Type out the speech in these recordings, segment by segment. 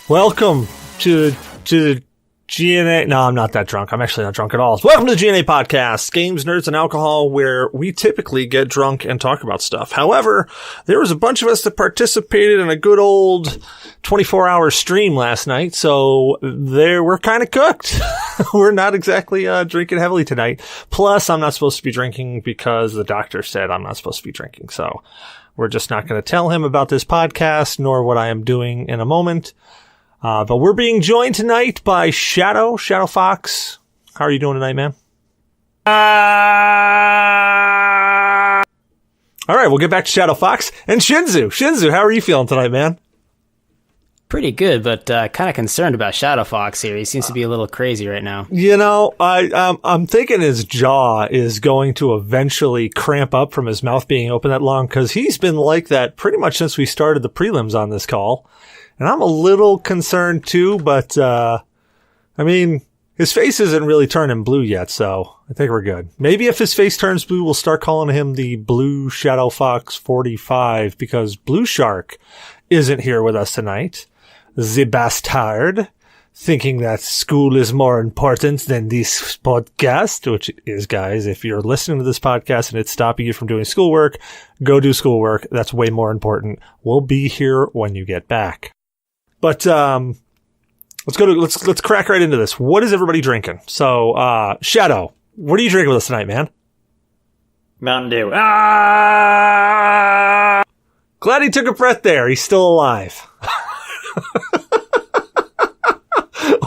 Welcome to the G.N.A. No, I'm not that drunk. I'm actually not drunk at all. Welcome to the G.N.A. podcast, Games, Nerds, and Alcohol, where we typically get drunk and talk about stuff. However, there was a bunch of us that participated in a good old 24-hour stream last night, so we're kind of cooked. We're not exactly drinking heavily tonight. Plus, I'm not supposed to be drinking because the doctor said I'm not supposed to be drinking, so we're just not going to tell him about this podcast, nor what I am doing in a moment. But we're being joined tonight by Shadow Fox. How are you doing tonight, man? All right, we'll get back to Shadow Fox and Shinzu. Shinzu, how are you feeling tonight, man? Pretty good, but kind of concerned about Shadow Fox here. He seems to be a little crazy right now. You know, I'm thinking his jaw is going to eventually cramp up from his mouth being open that long, because he's been like that pretty much since we started the prelims on this call. And I'm a little concerned too, but, I mean, his face isn't really turning blue yet, so I think we're good. Maybe if his face turns blue, we'll start calling him the Blue Shadow Fox 45, because Blue Shark isn't here with us tonight. The bastard, thinking that school is more important than this podcast, which is, guys, if you're listening to this podcast and it's stopping you from doing schoolwork, go do schoolwork. That's way more important. We'll be here when you get back. But let's crack right into this. What is everybody drinking? So, Shadow, what are you drinking with us tonight, man? Mountain Dew. Glad he took a breath there. He's still alive.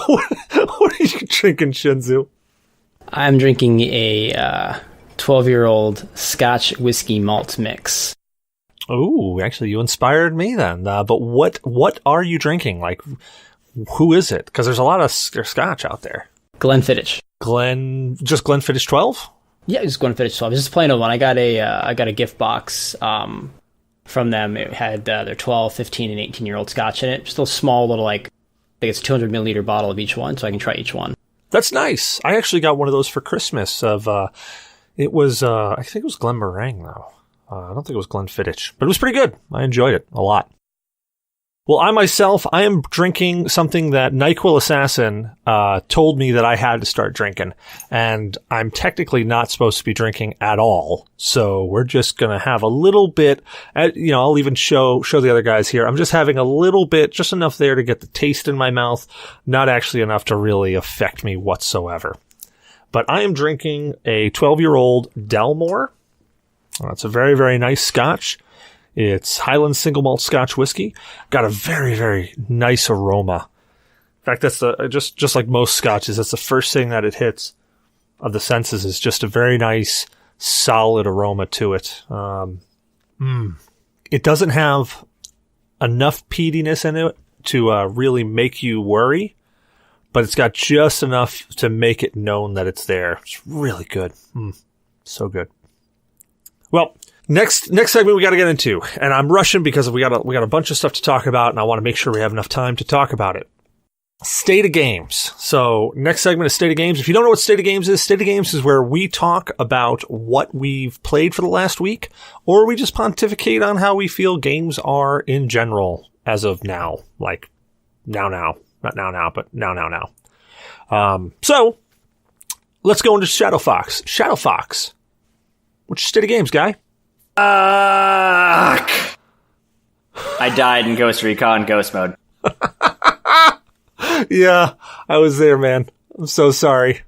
What are you drinking, Shinzu? I'm drinking a 12-year-old Scotch whiskey malt mix. Oh, actually, you inspired me then. But what are you drinking? Like, who is it? Because there's a lot of Scotch out there. Glenfiddich. Just Glenfiddich 12? Yeah, it's Glenfiddich 12. It's just plain old one. I got a gift box from them. It had their 12, 15, and 18-year-old Scotch in it. Just a small little, like, I think it's a 200 milliliter bottle of each one, so I can try each one. That's nice. I actually got one of those for Christmas. I think it was Glenmorangie, though. I don't think it was Glenfiddich, but it was pretty good. I enjoyed it a lot. Well, I am drinking something that NyQuil Assassin told me that I had to start drinking, and I'm technically not supposed to be drinking at all. So we're just going to have a little bit, I'll even show the other guys here. I'm just having a little bit, just enough there to get the taste in my mouth, not actually enough to really affect me whatsoever. But I am drinking a 12-year-old Dalmore. It's a very, very nice Scotch. It's Highland single malt Scotch whiskey. Got a very, very nice aroma. In fact, that's just like most Scotches, that's the first thing that it hits of the senses, is just a very nice, solid aroma to it. It doesn't have enough peatiness in it to really make you worry, but it's got just enough to make it known that it's there. It's really good. So good. Well, next segment we got to get into, and I'm rushing because we got a bunch of stuff to talk about, and I want to make sure we have enough time to talk about it. State of Games. So, next segment is State of Games. If you don't know what State of Games is where we talk about what we've played for the last week, or we just pontificate on how we feel games are in general as of now. Like, now. Not now, but now. So, let's go into Shadow Fox. Shadow Fox. What's your State of Games, guy? I died in Ghost Recon Ghost Mode. Yeah, I was there, man. I'm so sorry.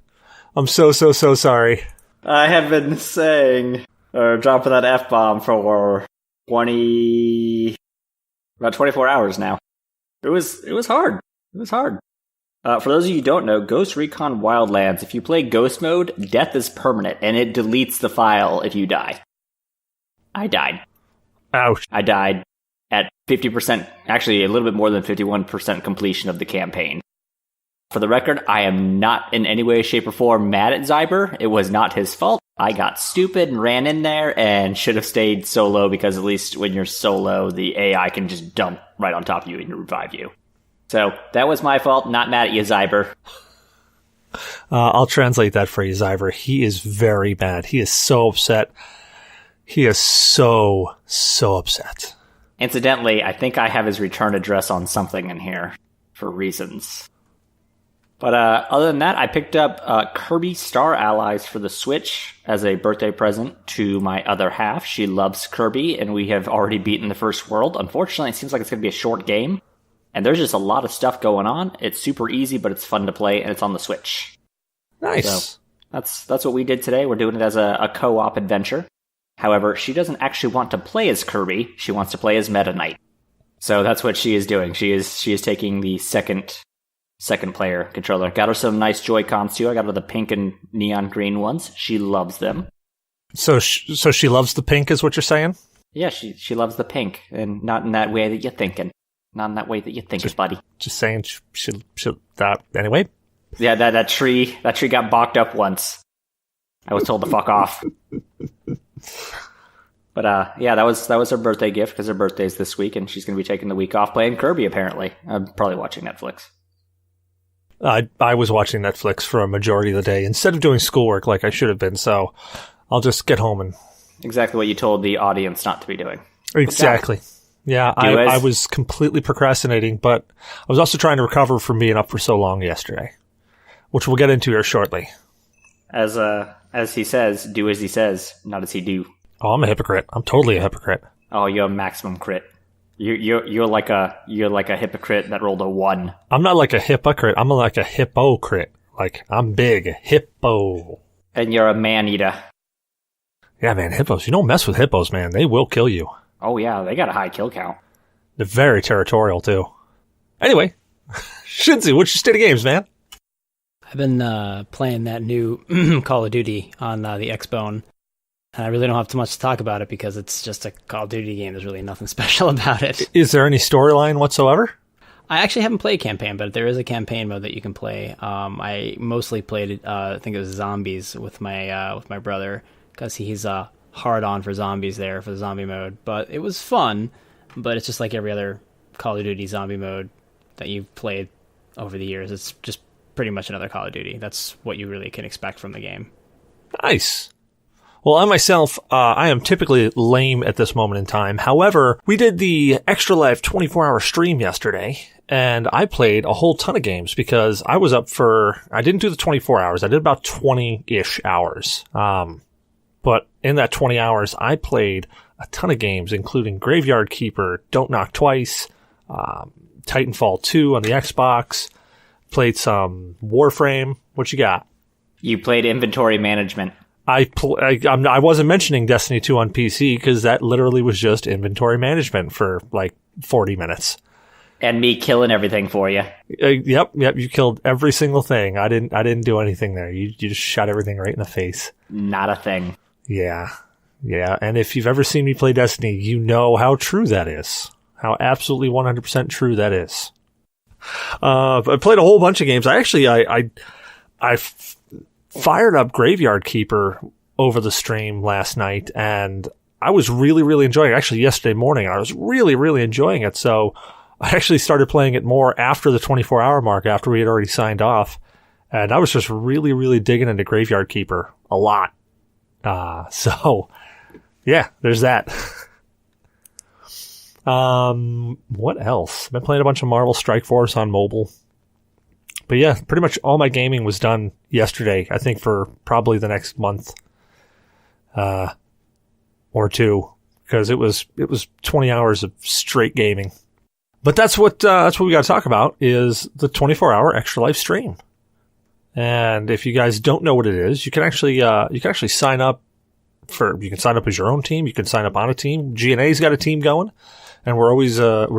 I'm so sorry. I have been saying, or dropping that F-bomb for about 24 hours now. It was hard. It was hard. For those of you who don't know, Ghost Recon Wildlands, if you play Ghost Mode, death is permanent, and it deletes the file if you die. I died. Ouch. I died at 50%, actually a little bit more than 51% completion of the campaign. For the record, I am not in any way, shape, or form mad at Zyber. It was not his fault. I got stupid and ran in there and should have stayed solo, because at least when you're solo, the AI can just dump right on top of you and revive you. So that was my fault. Not mad at you, Zyber. I'll translate that for you, Zyber. He is very mad. He is so upset. He is so upset. Incidentally, I think I have his return address on something in here for reasons. But other than that, I picked up Kirby Star Allies for the Switch as a birthday present to my other half. She loves Kirby, and we have already beaten the first world. Unfortunately, it seems like it's going to be a short game, and there's just a lot of stuff going on. It's super easy, but it's fun to play, and it's on the Switch. Nice. So that's what we did today. We're doing it as a co-op adventure. However, she doesn't actually want to play as Kirby. She wants to play as Meta Knight. So that's what she is doing. She is taking the second player controller. Got her some nice Joy-Cons too. I got her the pink and neon green ones. She loves them. So she loves the pink is what you're saying? Yeah, she loves the pink, and not in that way that you're thinking. Not in that way that you're thinking, buddy. Just saying that anyway. Yeah, that tree got balked up once. I was told to fuck off. But yeah, that was her birthday gift because her birthday's this week, and she's going to be taking the week off playing Kirby. Apparently, I'm probably watching Netflix. I was watching Netflix for a majority of the day instead of doing schoolwork like I should have been. So I'll just get home and exactly what you told the audience not to be doing. Exactly. Yeah, I was completely procrastinating, but I was also trying to recover from being up for so long yesterday, which we'll get into here shortly. As he says, do as he says, not as he do. Oh, I'm a hypocrite. I'm totally a hypocrite. Oh, you're a maximum crit. You're like a hypocrite that rolled a 1. I'm not like a hypocrite. I'm like a hypocrite. Like I'm big hippo. And you're a man-eater. Yeah, man, hippos. You don't mess with hippos, man. They will kill you. Oh yeah, they got a high kill count. They're very territorial too. Anyway, Shinzu, what's your state of games, man? I've been playing that new Call of Duty on the Xbone, and I really don't have too much to talk about it because it's just a Call of Duty game. There's really nothing special about it. Is there any storyline whatsoever? I actually haven't played campaign, but there is a campaign mode that you can play. I mostly played it. I think it was zombies with my brother because he's hard on for zombies there for the zombie mode. But it was fun. But it's just like every other Call of Duty zombie mode that you've played over the years. It's just pretty much another Call of Duty. That's what you really can expect from the game. Nice. Well, I myself, I am typically lame at this moment in time. However, we did the Extra Life 24-hour stream yesterday, and I played a whole ton of games because I was up for, I didn't do the 24 hours. I did about 20-ish hours. But in that 20 hours, I played a ton of games, including Graveyard Keeper, Don't Knock Twice, Titanfall 2 on the Xbox, played some Warframe. What you got? You played Inventory Management. I wasn't mentioning Destiny 2 on PC because that literally was just inventory management for like 40 minutes. And me killing everything for you. Yep. You killed every single thing. I didn't do anything there. You just shot everything right in the face. Not a thing. Yeah. And if you've ever seen me play Destiny, you know how true that is. How absolutely 100% true that is. I played a whole bunch of games. I fired up Graveyard Keeper over the stream last night, and I was really, really enjoying it. Actually, yesterday morning, I was really, really enjoying it. So I actually started playing it more after the 24-hour mark, after we had already signed off. And I was just really, really digging into Graveyard Keeper a lot. So, yeah, there's that. What else? I've been playing a bunch of Marvel Strike Force on mobile. But yeah, pretty much all my gaming was done yesterday, I think, for probably the next month or two, because it was 20 hours of straight gaming. But that's what we got to talk about is the 24-hour Extra Life stream. And if you guys don't know what it is, you can actually sign up you can sign up as your own team. You can sign up on a team. G.N.A's got a team going, and we're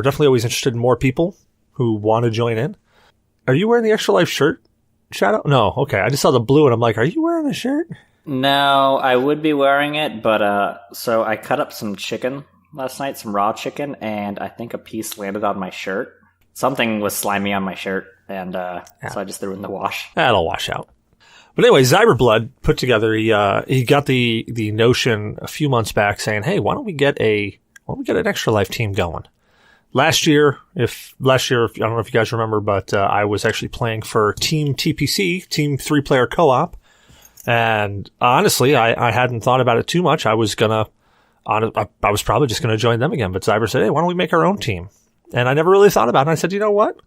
definitely always interested in more people who want to join in. Are you wearing the Extra Life shirt, Shadow? No. Okay. I just saw the blue and I'm like, are you wearing a shirt? No, I would be wearing it, but so I cut up some chicken last night, some raw chicken, and I think a piece landed on my shirt. Something was slimy on my shirt, and so I just threw it in the wash. That'll wash out. But anyway, Zyberblood put together, he got the notion a few months back saying, hey, why don't we get an Extra Life team going? Last year, I don't know if you guys remember, but I was actually playing for Team TPC, Team 3-player co-op. And honestly, I hadn't thought about it too much. I was probably just going to join them again. But Zyber said, hey, why don't we make our own team? And I never really thought about it. And I said, you know what?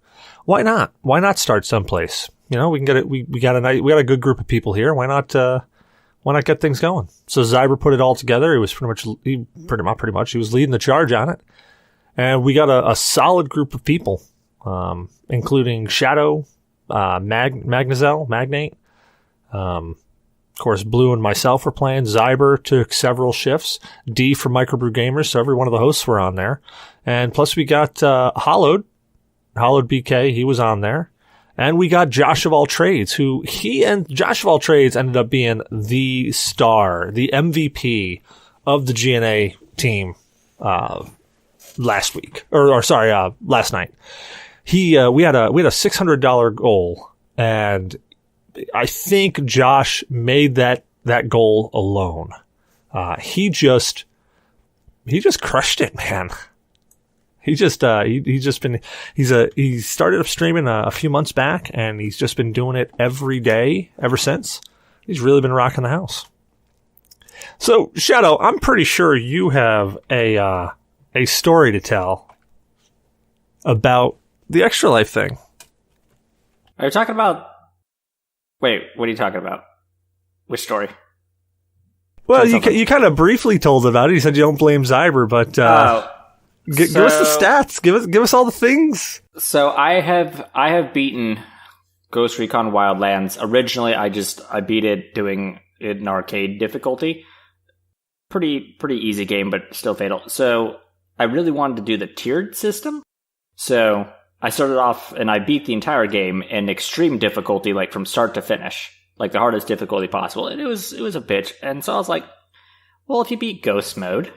why not? Why not start someplace? You know, we can get it. We got a good group of people here. Why not get things going? So Zyber put it all together. He was pretty much. He was leading the charge on it, and we got a solid group of people, including Shadow, Magnate. Of course, Blue and myself were playing. Zyber took several shifts. D from Microbrew Gamers, so every one of the hosts were on there. And plus we got Hollowed BK, he was on there. And we got Josh of All Trades, Josh of All Trades ended up being the star, the MVP of the G.N.A. team last night. We had a $600 goal, and I think Josh made that goal alone. He just crushed it, man. He started up streaming a few months back, and he's just been doing it every day ever since. He's really been rocking the house. So, Shadow, I'm pretty sure you have a story to tell about the Extra Life thing. Are you talking about? Wait, what are you talking about? Which story? Well, you kind of briefly told about it. You said you don't blame Zyber, but give us the stats. Give us all the things. So I have beaten Ghost Recon Wildlands. Originally, I beat it doing it in arcade difficulty. Pretty easy game, but still fatal. So I really wanted to do the tiered system. So I started off and I beat the entire game in extreme difficulty, like from start to finish, like the hardest difficulty possible. And it was a bitch. And so I was like, well, if you beat Ghost Mode,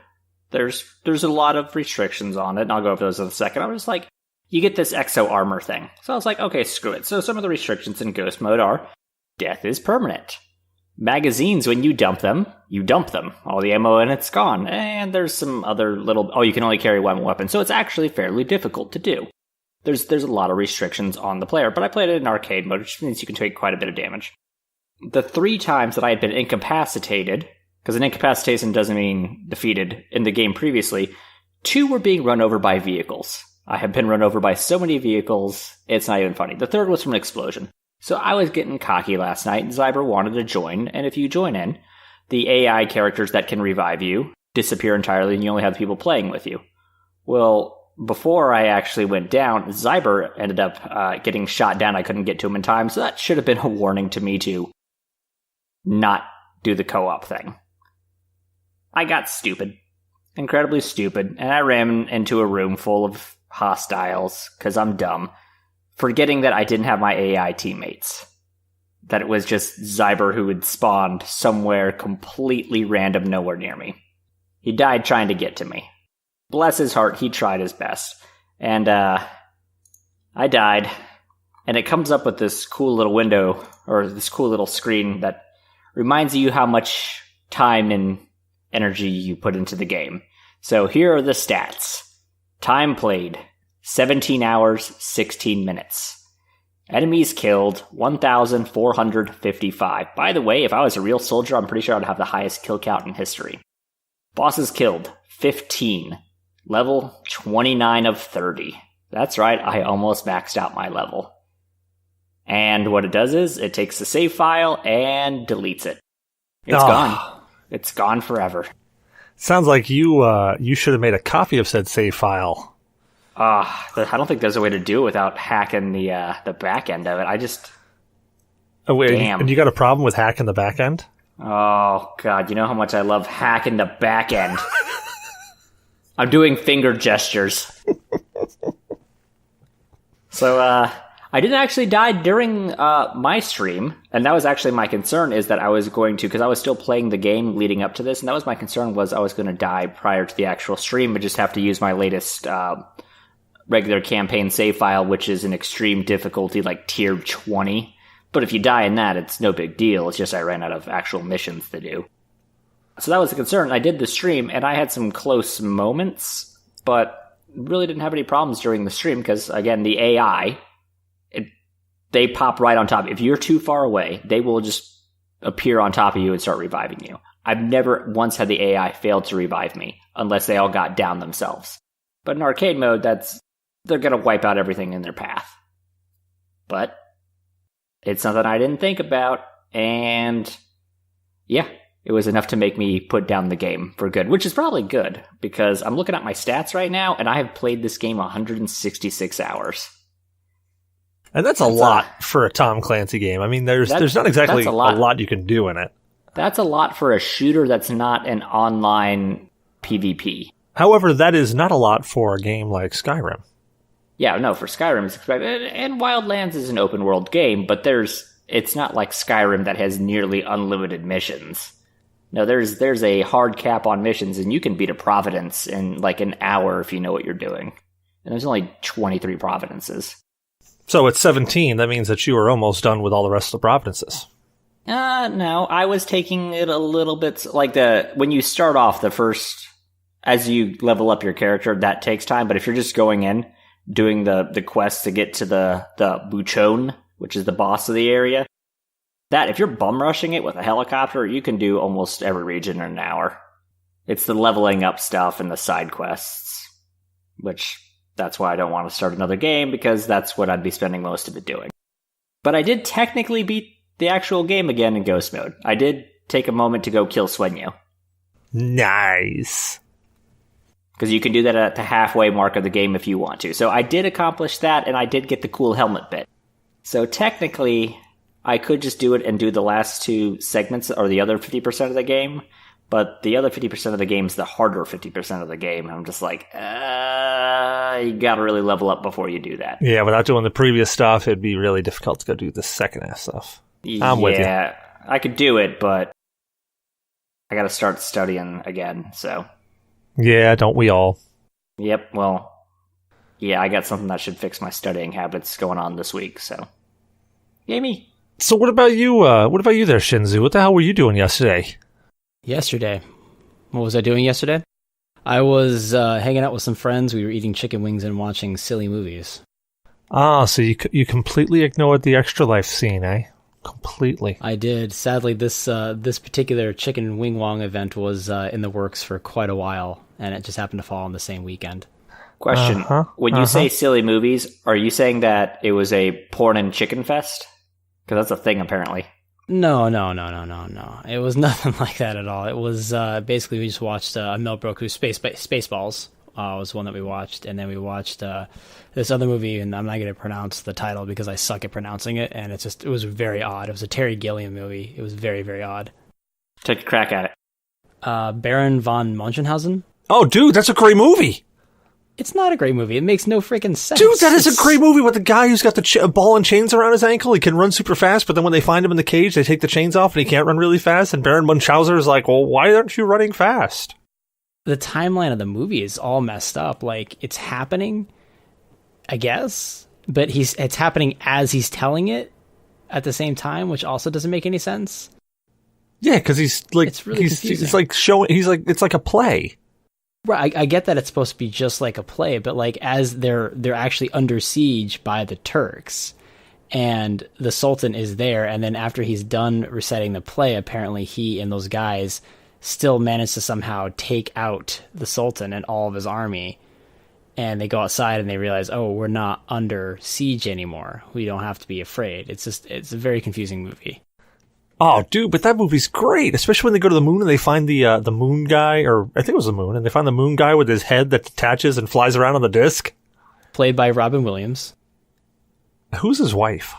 there's a lot of restrictions on it, and I'll go over those in a second. I was just like, you get this exo armor thing. So I was like, okay, screw it. So some of the restrictions in Ghost Mode are death is permanent. Magazines, when you dump them. All the ammo in it's gone. And there's some other you can only carry one weapon. So it's actually fairly difficult to do. There's a lot of restrictions on the player, but I played it in arcade mode, which means you can take quite a bit of damage. The 3 times that I had been incapacitated, because an incapacitation doesn't mean defeated in the game previously, 2 were being run over by vehicles. I have been run over by so many vehicles, it's not even funny. The 3rd was from an explosion. So I was getting cocky last night, and Zyber wanted to join, and if you join in, the AI characters that can revive you disappear entirely, and you only have people playing with you. Well, before I actually went down, Zyber ended up getting shot down. I couldn't get to him in time, so that should have been a warning to me to not do the co-op thing. I got stupid. Incredibly stupid, and I ran into a room full of hostiles, because I'm dumb, forgetting that I didn't have my AI teammates. That it was just Zyber who had spawned somewhere completely random nowhere near me. He died trying to get to me. Bless his heart, he tried his best. And, I died. And it comes up with this cool little window, or this cool little screen that reminds you how much time and energy you put into the game. So here are the stats. Time played, 17 hours, 16 minutes. Enemies killed, 1,455. By the way, if I was a real soldier, I'm pretty sure I'd have the highest kill count in history. Bosses killed, 15. Level 29 of 30. That's right, I almost maxed out my level. And what it does is, it takes the save file and deletes it. It's gone. It's gone forever. Sounds like you should have made a copy of said save file. I don't think there's a way to do it without hacking the back end of it. Oh, wait, damn. And you got a problem with hacking the back end? Oh, God, you know how much I love hacking the back end. I'm doing finger gestures. So, I didn't actually die during my stream, and that was actually my concern, is that I was going to, because I was still playing the game leading up to this, and that was my concern, was I was going to die prior to the actual stream, but just have to use my latest regular campaign save file, which is an extreme difficulty, like tier 20. But if you die in that, it's no big deal. It's just I ran out of actual missions to do. So that was the concern. I did the stream, and I had some close moments, but really didn't have any problems during the stream, because, again, the AI, they pop right on top. If you're too far away, they will just appear on top of you and start reviving you. I've never once had the AI fail to revive me, unless they all got down themselves. But in arcade mode, they're going to wipe out everything in their path. But it's something I didn't think about, and yeah, it was enough to make me put down the game for good, which is probably good, because I'm looking at my stats right now, and I have played this game 166 hours. And that's a lot for a Tom Clancy game. I mean, there's not exactly a lot you can do in it. That's a lot for a shooter that's not an online PvP. However, that is not a lot for a game like Skyrim. Yeah, no, for Skyrim it's expected. And Wildlands is an open world game, but it's not like Skyrim that has nearly unlimited missions. No, there's a hard cap on missions, and you can beat a Providence in like an hour if you know what you're doing. And there's only 23 Providences. So at 17, that means that you are almost done with all the rest of the Providences. No, I was taking it a little bit like when you start off the first, as you level up your character, that takes time. But if you're just going in, doing the quest to get to the Buchon, which is the boss of the area, that if you're bum rushing it with a helicopter, you can do almost every region in an hour. It's the leveling up stuff and the side quests, which that's why I don't want to start another game, because that's what I'd be spending most of it doing. But I did technically beat the actual game again in Ghost Mode. I did take a moment to go kill Sueño. Nice. Because you can do that at the halfway mark of the game if you want to. So I did accomplish that, and I did get the cool helmet bit. So technically, I could just do it and do the last two segments, or the other 50% of the game. But the other 50% of the game is the harder 50% of the game. I'm just like, you gotta really level up before you do that. Yeah, without doing the previous stuff, it'd be really difficult to go do the second half stuff. I'm with you. Yeah, I could do it, but I gotta start studying again, so. Yeah, don't we all? Yep, well, yeah, I got something that should fix my studying habits going on this week, so. Yay me. So what about you? What about you there, Shinzu? What the hell were you doing yesterday? Yesterday? What was I doing yesterday? I was hanging out with some friends. We were eating chicken wings and watching silly movies. Ah, so you completely ignored the Extra Life scene, eh? Completely. I did. Sadly, this particular chicken wing wong event was in the works for quite a while, and it just happened to fall on the same weekend. Question. When you say silly movies, are you saying that it was a porn and chicken fest? Because that's a thing, apparently. No. It was nothing like that at all. It was basically we just watched Mel Brooks' Spaceballs was one that we watched, and then we watched this other movie, and I'm not going to pronounce the title because I suck at pronouncing it, and it was very odd. It was a Terry Gilliam movie. It was very, very odd. Take a crack at it. Baron von Munchausen. Oh, dude, that's a great movie. It's not a great movie. It makes no freaking sense. Dude, that is a great movie with the guy who's got the ball and chains around his ankle. He can run super fast, but then when they find him in the cage, they take the chains off and he can't run really fast. And Baron Munchausen is like, well, why aren't you running fast? The timeline of the movie is all messed up. Like, it's happening, I guess, but it's happening as he's telling it at the same time, which also doesn't make any sense. Yeah, because he's like, it's really confusing. He's like showing, it's like a play. Right, I get that it's supposed to be just like a play, but like as they're actually under siege by the Turks, and the Sultan is there, and then after he's done reciting the play, apparently he and those guys still manage to somehow take out the Sultan and all of his army, and they go outside and they realize, oh, we're not under siege anymore. We don't have to be afraid. It's a very confusing movie. Oh, dude, but that movie's great, especially when they go to the moon and they find the moon guy, or I think it was the moon, and they find the moon guy with his head that detaches and flies around on the disc. Played by Robin Williams. Who's his wife?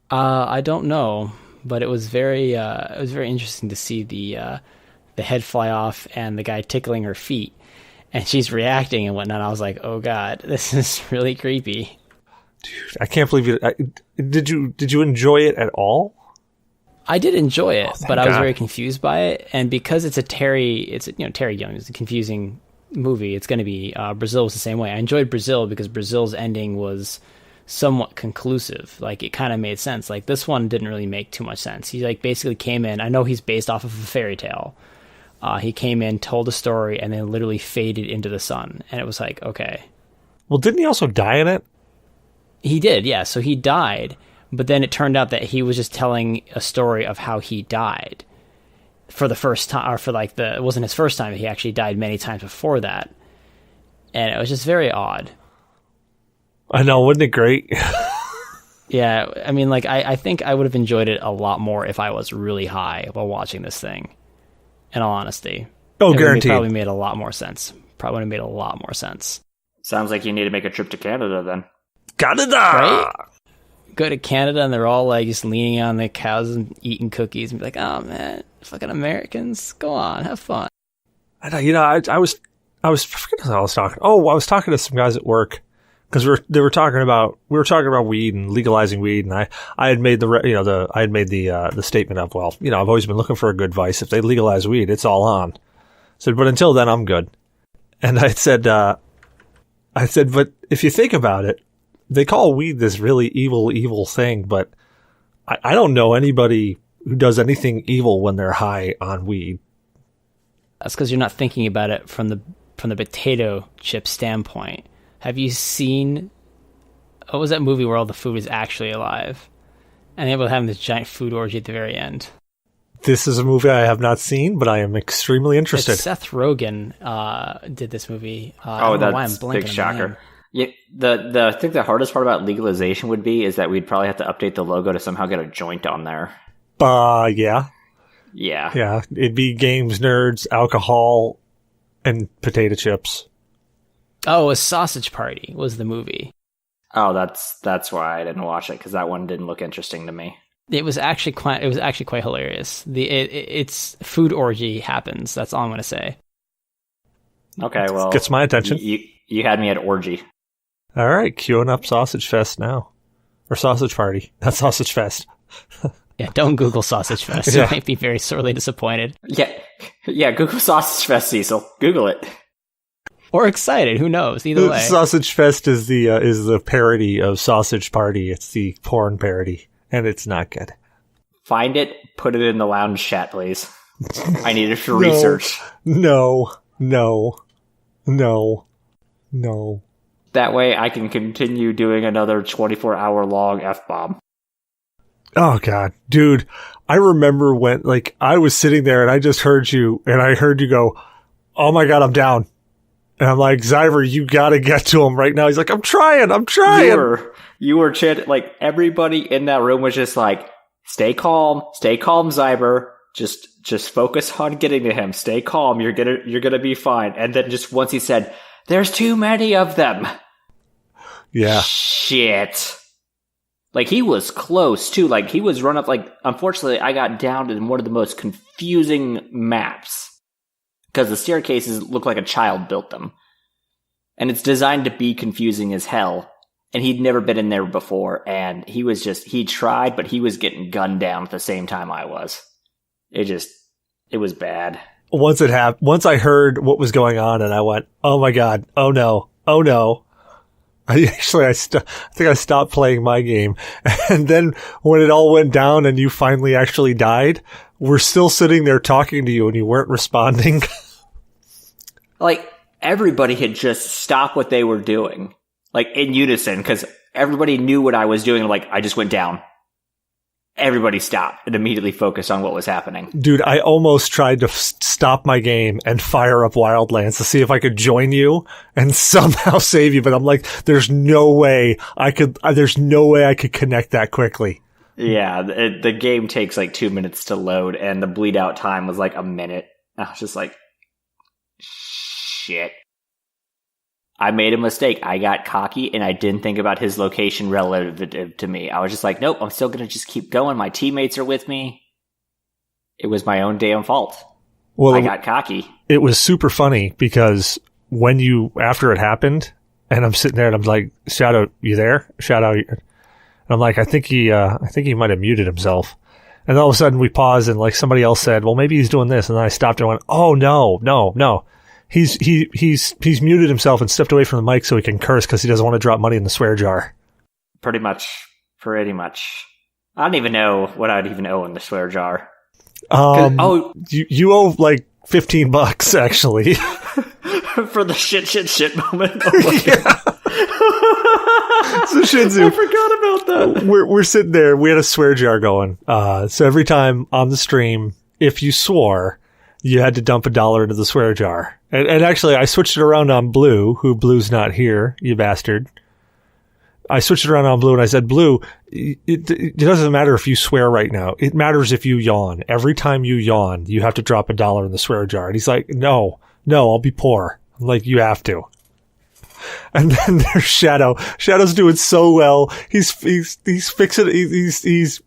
I don't know, but it was very interesting to see the head fly off and the guy tickling her feet, and she's reacting and whatnot. I was like, oh god, this is really creepy. Dude, I can't believe it. Did you enjoy it at all? I did enjoy it, but I was God. very confused by it, and because Terry Gilliam is a confusing movie. It's going to be Brazil was the same way. I enjoyed Brazil because Brazil's ending was somewhat conclusive. Like, it kind of made sense. Like, this one didn't really make too much sense. He like basically came in. I know he's based off of a fairy tale. He came in, told a story, and then literally faded into the sun. And it was like, okay. Well, didn't he also die in it? He did, yeah. So he died. But then it turned out that he was just telling a story of how he died for the first time, or it wasn't his first time. He actually died many times before that. And it was just very odd. I know, wasn't it great? Yeah, I mean, like, I think I would have enjoyed it a lot more if I was really high while watching this thing, in all honesty. Oh, guaranteed. It probably made a lot more sense. Probably would have made a lot more sense. Sounds like you need to make a trip to Canada then. Canada! Right? Go to Canada and they're all like just leaning on the cows and eating cookies and be like, oh man, fucking Americans, go on, have fun. I know, I was I forget what I was talking. Oh, I was talking to some guys at work because we were talking about weed and legalizing weed, and I had made the statement of, well, I've always been looking for a good vice. If they legalize weed, it's all on. I said, but until then, I'm good. And I said, but if you think about it, they call weed this really evil thing, but I don't know anybody who does anything evil when they're high on weed. That's because you're not thinking about it from the potato chip standpoint. Have you seen, what was that movie where all the food is actually alive? And they were having this giant food orgy at the very end. This is a movie I have not seen, but I am extremely interested. It's Seth Rogen did this movie. I don't know why I'm blanking big shocker. Yeah, I think the hardest part about legalization would be is that we'd probably have to update the logo to somehow get a joint on there. Yeah. Yeah. Yeah, it'd be games, nerds, alcohol, and potato chips. Oh, A Sausage Party was the movie. Oh, that's why I didn't watch it, because that one didn't look interesting to me. It was actually quite hilarious. It's food orgy happens. That's all I'm going to say. Okay, well, gets my attention. You had me at orgy. All right, queuing up Sausage Fest now, or Sausage Party, not Sausage Fest. Yeah, don't Google Sausage Fest. Yeah. You might be very sorely disappointed. Yeah. Google Sausage Fest, Cecil. Google it. Or excited. Who knows? Either way. Sausage Fest is the parody of Sausage Party. It's the porn parody, and it's not good. Find it. Put it in the lounge chat, please. I need it for research. No. That way I can continue doing another 24-hour long F-bomb. Oh, God. Dude, I remember when, I was sitting there and I just heard you, and I heard you go, oh my God, I'm down. And I'm like, Zyber, you gotta get to him right now. He's like, I'm trying. You were chanting, everybody in that room was just like, stay calm, Zyber. Just focus on getting to him. Stay calm. You're gonna be fine. And then just once he said, there's too many of them. Yeah. Shit. He was close, too. He was run up, unfortunately, I got down in one of the most confusing maps. Because the staircases look like a child built them. And it's designed to be confusing as hell. And he'd never been in there before. And he tried, but he was getting gunned down at the same time I was. It was bad. Once it happened, once I heard what was going on, and I went, "Oh my God! Oh no! Oh no!" I think I stopped playing my game, and then when it all went down and you finally actually died, we're still sitting there talking to you, and you weren't responding. Everybody had just stopped what they were doing, in unison, because everybody knew what I was doing. I just went down. Everybody stopped and immediately focused on what was happening. Dude, I almost tried to stop my game and fire up Wildlands to see if I could join you and somehow save you. But I'm like, there's no way I could connect that quickly. Yeah. The game takes 2 minutes to load, and the bleed out time was a minute. I was just like, shit. I made a mistake. I got cocky, and I didn't think about his location relative to me. I was just like, nope, I'm still going to just keep going. My teammates are with me. It was my own damn fault. Well, I got cocky. It was super funny because after it happened, and I'm sitting there and I'm like, Shadow, you there? Shadow. And I'm like, I think he might have muted himself. And all of a sudden we paused, and somebody else said, well, maybe he's doing this. And then I stopped and went, oh, no. He's muted himself and stepped away from the mic so he can curse because he doesn't want to drop money in the swear jar. Pretty much. I don't even know what I'd even owe in the swear jar. You owe $15 actually. For the shit moment. Yeah. So Shinzu, I forgot about that. We're sitting there. We had a swear jar going. So every time on the stream, if you swore, you had to dump $1 into the swear jar. And actually, I switched it around on Blue, who Blue's not here, you bastard. I switched it around on Blue and I said, Blue, it doesn't matter if you swear right now. It matters if you yawn. Every time you yawn, you have to drop $1 in the swear jar. And he's like, no, I'll be poor. I'm like, you have to. And then there's Shadow. Shadow's doing so well. He's fixing, he's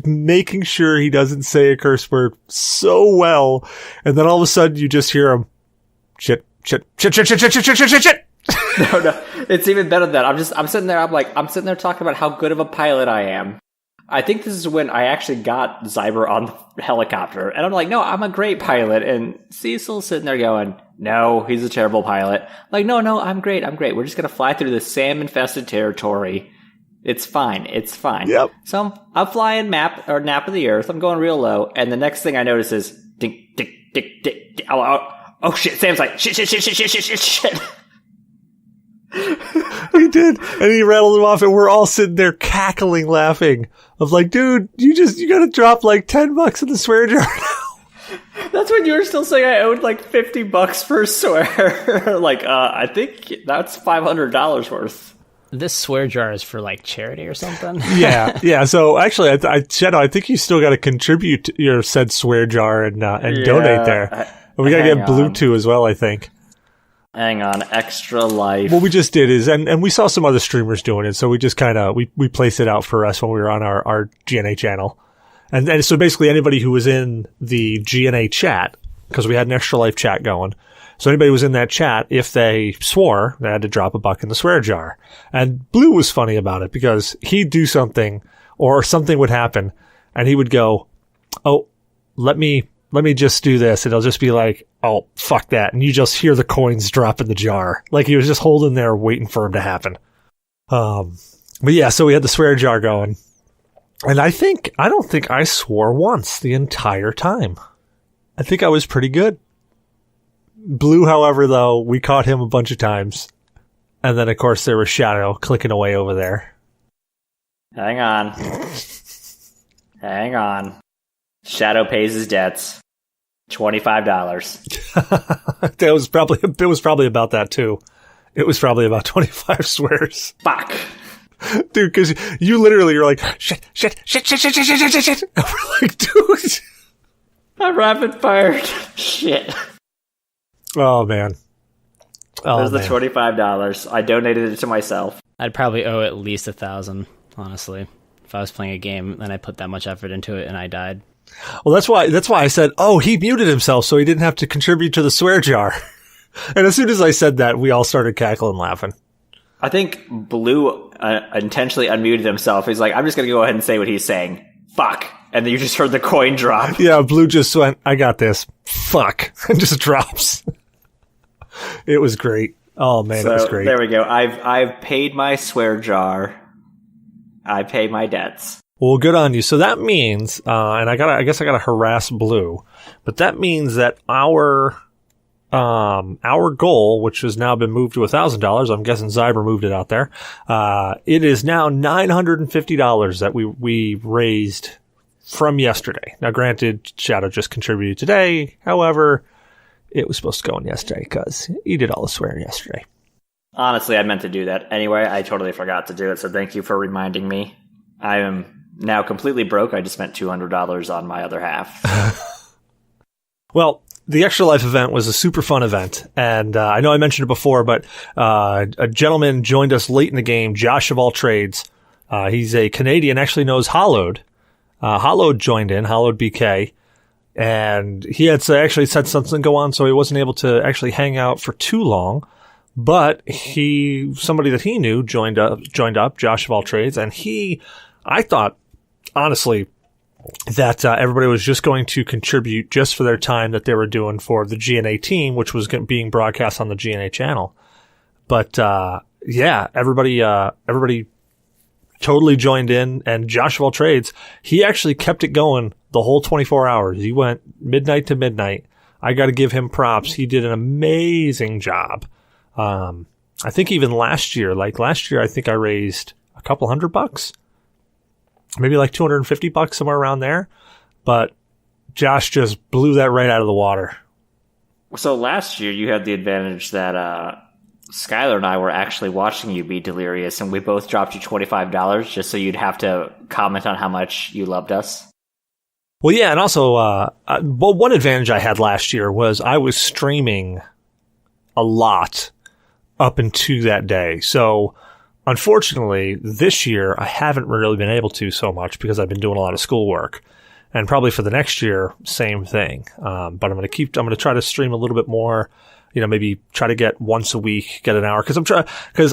making sure he doesn't say a curse word so well. And then all of a sudden you just hear him, shit. No. It's even better than that. I'm sitting there talking about how good of a pilot I am. I think this is when I actually got Zyber on the helicopter. And I'm like, no, I'm a great pilot. And Cecil's sitting there going, no, he's a terrible pilot. I'm like, no, I'm great. We're just going to fly through this SAM-infested territory. It's fine. Yep. So I'm flying nap of the Earth. I'm going real low. And the next thing I notice is, ding, ding, ding, ding, ding. Oh, shit. Sam's like, shit. He did, and he rattled him off, and we're all sitting there cackling, laughing. Of like, dude, you gotta drop like $10 in the swear jar now. That's when you were still saying I owed like $50 per swear. Like, I think that's $500 worth. This swear jar is for like charity or something. Yeah. So actually, Shadow, I think you still got to contribute to your said swear jar and donate there. We got to get Blue too as well, I think. Hang on, Extra Life. What we just did is, and we saw some other streamers doing it, so we just kind of, we placed it out for us when we were on our G.N.A channel. And so basically anybody who was in the G.N.A chat, because we had an Extra Life chat going, so anybody who was in that chat, if they swore, they had to drop $1 in the swear jar. And Blue was funny about it, because he'd do something, or something would happen, and he would go, oh, let me just do this. And it'll just be like, oh, fuck that. And you just hear the coins drop in the jar. Like he was just holding there waiting for it to happen. But yeah, so we had the swear jar going. And I don't think I swore once the entire time. I think I was pretty good. Blue, however, though, we caught him a bunch of times. And then, of course, there was Shadow clicking away over there. Hang on. Shadow pays his debts. $25. It was probably about that too. It was probably about 25 swears. Fuck. Dude, because you literally are like, shit. And we're like, dude. I rapid fired. Shit. Oh, man. There's the $25. I donated it to myself. I'd probably owe at least 1,000, honestly. If I was playing a game and I put that much effort into it and I died. Well, that's why I said, oh, he muted himself so he didn't have to contribute to the swear jar. And as soon as I said that, we all started cackling laughing. I think Blue intentionally unmuted himself. He's like, I'm just going to go ahead and say what he's saying. Fuck. And then you just heard the coin drop. Yeah, Blue just went, I got this. Fuck. And just drops. It was great. Oh, man, it was great. There we go. I've paid my swear jar. I pay my debts. Well, good on you. So that means, and I guess I gotta harass Blue, but that means that our goal, which has now been moved to $1,000, I'm guessing Zyber moved it out there. It is now $950 that we raised from yesterday. Now, granted, Shadow just contributed today. However, it was supposed to go in yesterday because he did all the swearing yesterday. Honestly, I meant to do that anyway. I totally forgot to do it. So thank you for reminding me. I am now completely broke. I just spent $200 on my other half. Well, the Extra Life event was a super fun event. And I know I mentioned it before, but a gentleman joined us late in the game, Josh of all trades. He's a Canadian, actually knows Hollowed. Hollowed joined in, Hollowed BK. And he had actually said something go on, so he wasn't able to actually hang out for too long. But somebody that he knew joined up, Josh of all trades. And I thought, honestly, that everybody was just going to contribute just for their time that they were doing for the G.N.A team, which was being broadcast on the G.N.A channel. But yeah, everybody totally joined in, and Josh of all trades, he actually kept it going the whole 24 hours. He went midnight to midnight. I got to give him props. He did an amazing job. I think even last year, I think I raised a couple $100, maybe like $250, somewhere around there. But Josh just blew that right out of the water. So last year you had the advantage that Skylar and I were actually watching you be delirious, and we both dropped you $25 just so you'd have to comment on how much you loved us. Well, yeah, and also, one advantage I had last year was I was streaming a lot up into that day. So, unfortunately, this year I haven't really been able to so much because I've been doing a lot of schoolwork. And probably for the next year, same thing. But I'm going to try to stream a little bit more, maybe try to get once a week, get an hour. Cause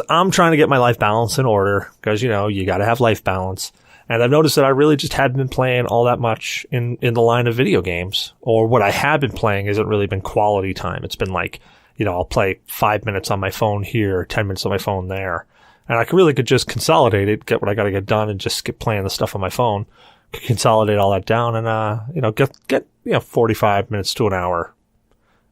I'm trying to get my life balance in order. Cause, you got to have life balance. And I've noticed that I really just haven't been playing all that much in the line of video games. Or what I have been playing hasn't really been quality time. It's been like, I'll play 5 minutes on my phone here, 10 minutes on my phone there. And I could just consolidate it, get what I got to get done, and just skip playing the stuff on my phone. Consolidate all that down and, get 45 minutes to an hour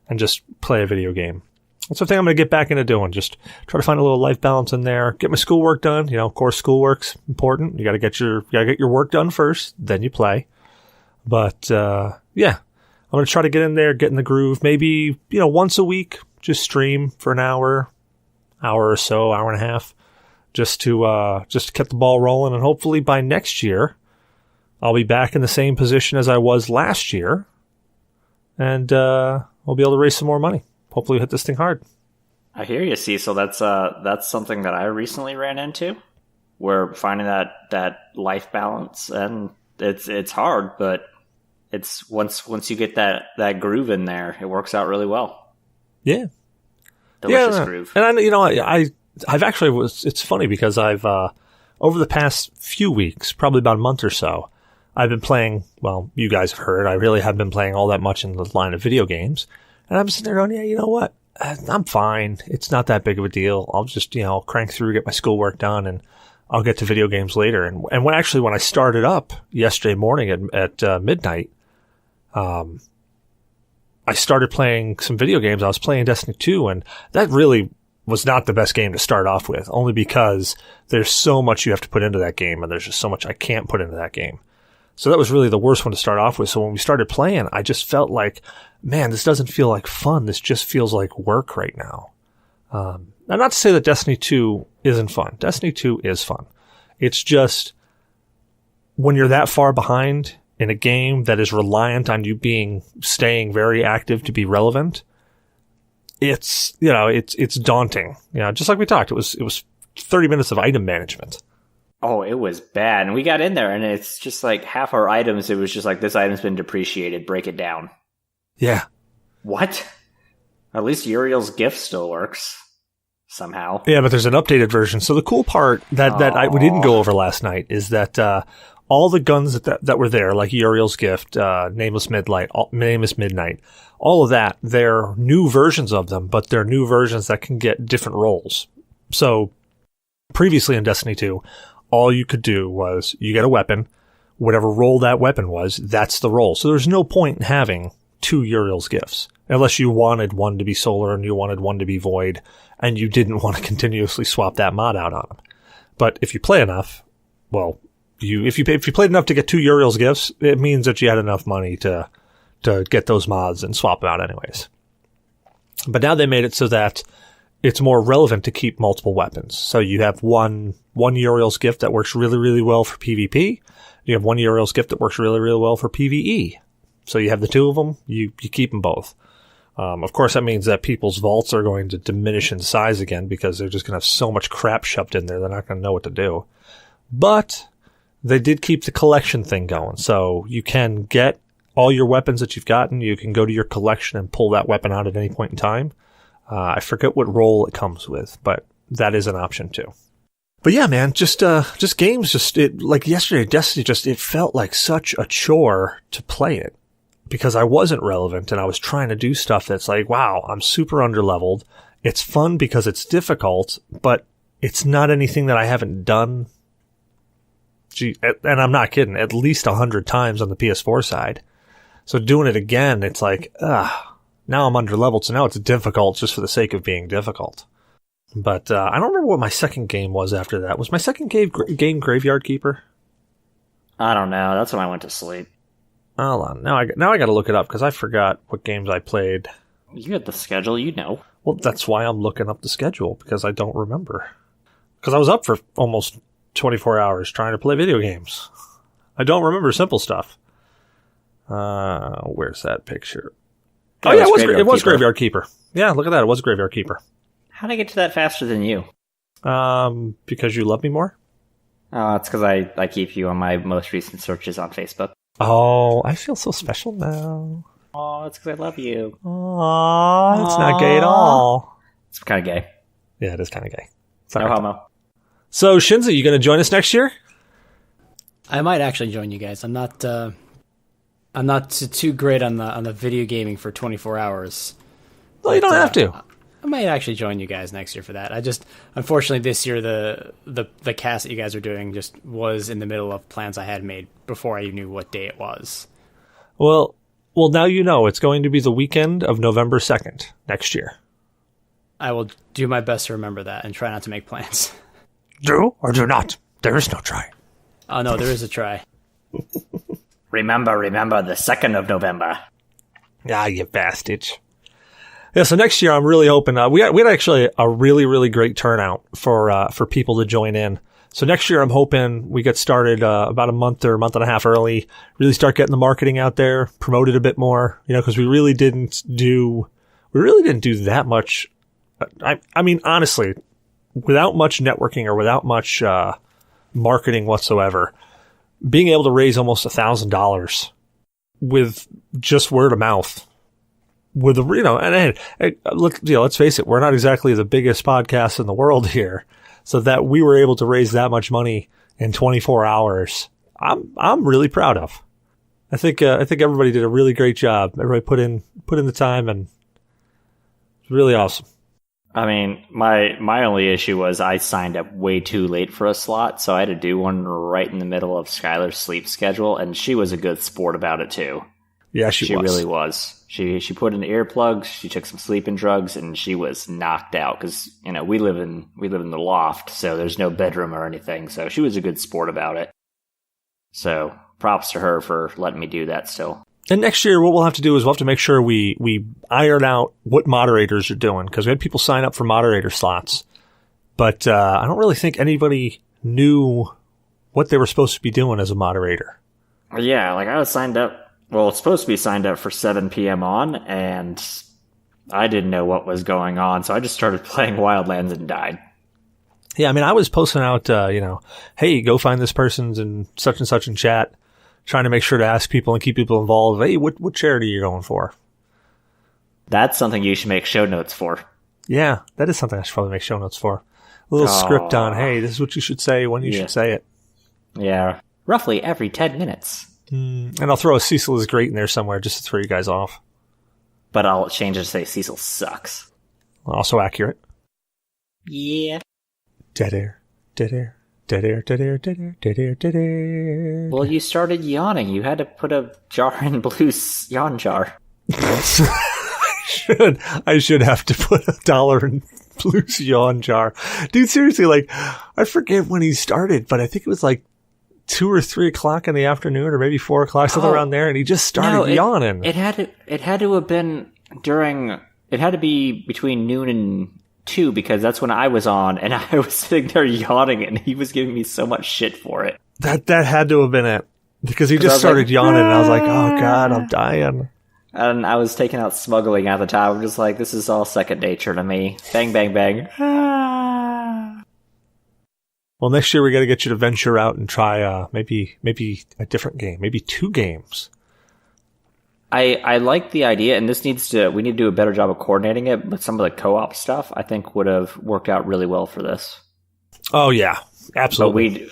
and just play a video game. That's the thing I'm going to get back into doing. Just try to find a little life balance in there. Get my schoolwork done. Of course, schoolwork's important. You got to get your work done first, then you play. But, yeah, I'm going to try to get in there, get in the groove. Maybe, once a week, just stream for an hour or so, hour and a half, just to get the ball rolling. And hopefully by next year, I'll be back in the same position as I was last year, and we'll be able to raise some more money. Hopefully we'll hit this thing hard. I hear you, Cecil. That's something that I recently ran into. We're finding that life balance, and it's hard, but it's once you get that groove in there, it works out really well. Yeah, delicious groove. And I've actually it's funny because I've over the past few weeks, probably about a month or so, I've been playing, well, you guys have heard, I really haven't been playing all that much in the line of video games. And I'm sitting there going, yeah, you know what? I'm fine. It's not that big of a deal. I'll just, crank through, get my schoolwork done, and I'll get to video games later. And when I started up yesterday morning at midnight, I started playing some video games. I was playing Destiny 2, and that really was not the best game to start off with, only because there's so much you have to put into that game, and there's just so much I can't put into that game. So that was really the worst one to start off with. So when we started playing, I just felt like, man, this doesn't feel like fun. This just feels like work right now. And not to say that Destiny 2 isn't fun. Destiny 2 is fun. It's just when you're that far behind in a game that is reliant on you staying very active to be relevant, it's daunting. Just like we talked, it was 30 minutes of item management. Oh, it was bad. And we got in there, and it's just like half our items, it was just like, this item's been depreciated, break it down. Yeah. What? At least Uriel's gift still works. Somehow. Yeah, but there's an updated version. So the cool part that we didn't go over last night is that all the guns that were there, like Uriel's gift, Nameless Midnight, all of that, they're new versions of them, but they're new versions that can get different roles. So previously in Destiny 2, all you could do was you get a weapon, whatever role that weapon was, that's the role. So there's no point in having two Uriel's gifts, unless you wanted one to be solar and you wanted one to be void, and you didn't want to continuously swap that mod out on them. But if you play enough, well, if you played enough to get two Uriel's gifts, it means that you had enough money to get those mods and swap them out anyways. But now they made it so that it's more relevant to keep multiple weapons. So you have one Uriel's gift that works really, really well for PvP. You have one Uriel's gift that works really, really well for PvE. So you have the two of them, you keep them both. Of course, that means that people's vaults are going to diminish in size again because they're just going to have so much crap shoved in there, they're not going to know what to do. But they did keep the collection thing going. So you can get all your weapons that you've gotten. You can go to your collection and pull that weapon out at any point in time. I forget what role it comes with, but that is an option too. But yeah, man, just games, like yesterday, Destiny, it felt like such a chore to play it because I wasn't relevant and I was trying to do stuff that's like, wow, I'm super underleveled. It's fun because it's difficult, but it's not anything that I haven't done. And I'm not kidding, at least 100 times on the PS4 side. So doing it again, it's like, now I'm underleveled, so now it's difficult just for the sake of being difficult. But I don't remember what my second game was after that. Was my second game Graveyard Keeper? I don't know. That's when I went to sleep. Hold on. Now I got to look it up because I forgot what games I played. You got the schedule, you know. Well, that's why I'm looking up the schedule, because I don't remember. Because I was up for almost 24 hours trying to play video games. I don't remember simple stuff. Where's that picture? Oh, yeah, it was Graveyard Keeper. Yeah, look at that. It was Graveyard Keeper. How did I get to that faster than you? Because you love me more? Oh, it's because I keep you on my most recent searches on Facebook. Oh, I feel so special now. Oh, it's because I love you. Oh, it's not gay at all. It's kind of gay. Yeah, it is kind of gay. Sorry. No homo. So, Shinzu, you going to join us next year? I might actually join you guys. I'm not too great on the video gaming for 24 hours. Well, you don't have to. I might actually join you guys next year for that. Unfortunately, this year the cast that you guys are doing just was in the middle of plans I had made before I even knew what day it was. Well, now you know it's going to be the weekend of November 2nd next year. I will do my best to remember that and try not to make plans. Do or do not. There is no try. Oh, no, there is a try. Remember, the 2nd of November. Ah, you bastards. Yeah, so next year I'm really hoping we had actually a really, really great turnout for people to join in. So next year I'm hoping we get started about a month or a month and a half early, really start getting the marketing out there, promote it a bit more, because we really didn't do that much. I mean, honestly, without much networking or without much marketing whatsoever, being able to raise almost $1,000 with just word of mouth. With let's face it, we're not exactly the biggest podcast in the world here, so that we were able to raise that much money in 24 hours, I'm really proud of. I think everybody did a really great job. Everybody put in the time, and it's really awesome. I mean, my only issue was I signed up way too late for a slot, so I had to do one right in the middle of Skylar's sleep schedule, and she was a good sport about it too. Yeah, she really was. She put in earplugs, she took some sleeping drugs, and she was knocked out because we live in the loft, so there's no bedroom or anything. So she was a good sport about it. So props to her for letting me do that still. And next year, what we'll have to do is we'll have to make sure we iron out what moderators are doing, because we had people sign up for moderator slots, but I don't really think anybody knew what they were supposed to be doing as a moderator. Yeah, like I was signed up. Well, it's supposed to be signed up for 7 p.m. on, and I didn't know what was going on, so I just started playing Wildlands and died. Yeah, I mean, I was posting out, hey, go find this person's and such in chat, trying to make sure to ask people and keep people involved. Hey, what charity are you going for? That's something you should make show notes for. Yeah, that is something I should probably make show notes for. A little script on, hey, this is what you should say when you should say it. Yeah, roughly every 10 minutes. And I'll throw a Cecil is great in there somewhere just to throw you guys off. But I'll change it to say Cecil sucks. Also accurate. Yeah. Dead air. Dead air. Dead air. Dead air. Dead air. Dead air. Dead air. Well, you started yawning. You had to put a jar in Blue's yawn jar. I should have to put $1 in Blue's yawn jar. Dude, seriously, I forget when he started, but I think it was 2 or 3 o'clock in the afternoon, or maybe 4 o'clock, something around there, and he just started yawning. It had to have been it had to be between noon and 2, because that's when I was on, and I was sitting there yawning, and he was giving me so much shit for it. That had to have been it, because he just started yawning, and I was like, oh god, I'm dying. And I was taking out smuggling at the time. I'm just like, this is all second nature to me. Bang, bang, bang. Well, next year we got to get you to venture out and try maybe a different game, maybe 2 games. I like the idea, and we need to do a better job of coordinating it, but some of the co-op stuff I think would have worked out really well for this. Oh yeah, absolutely.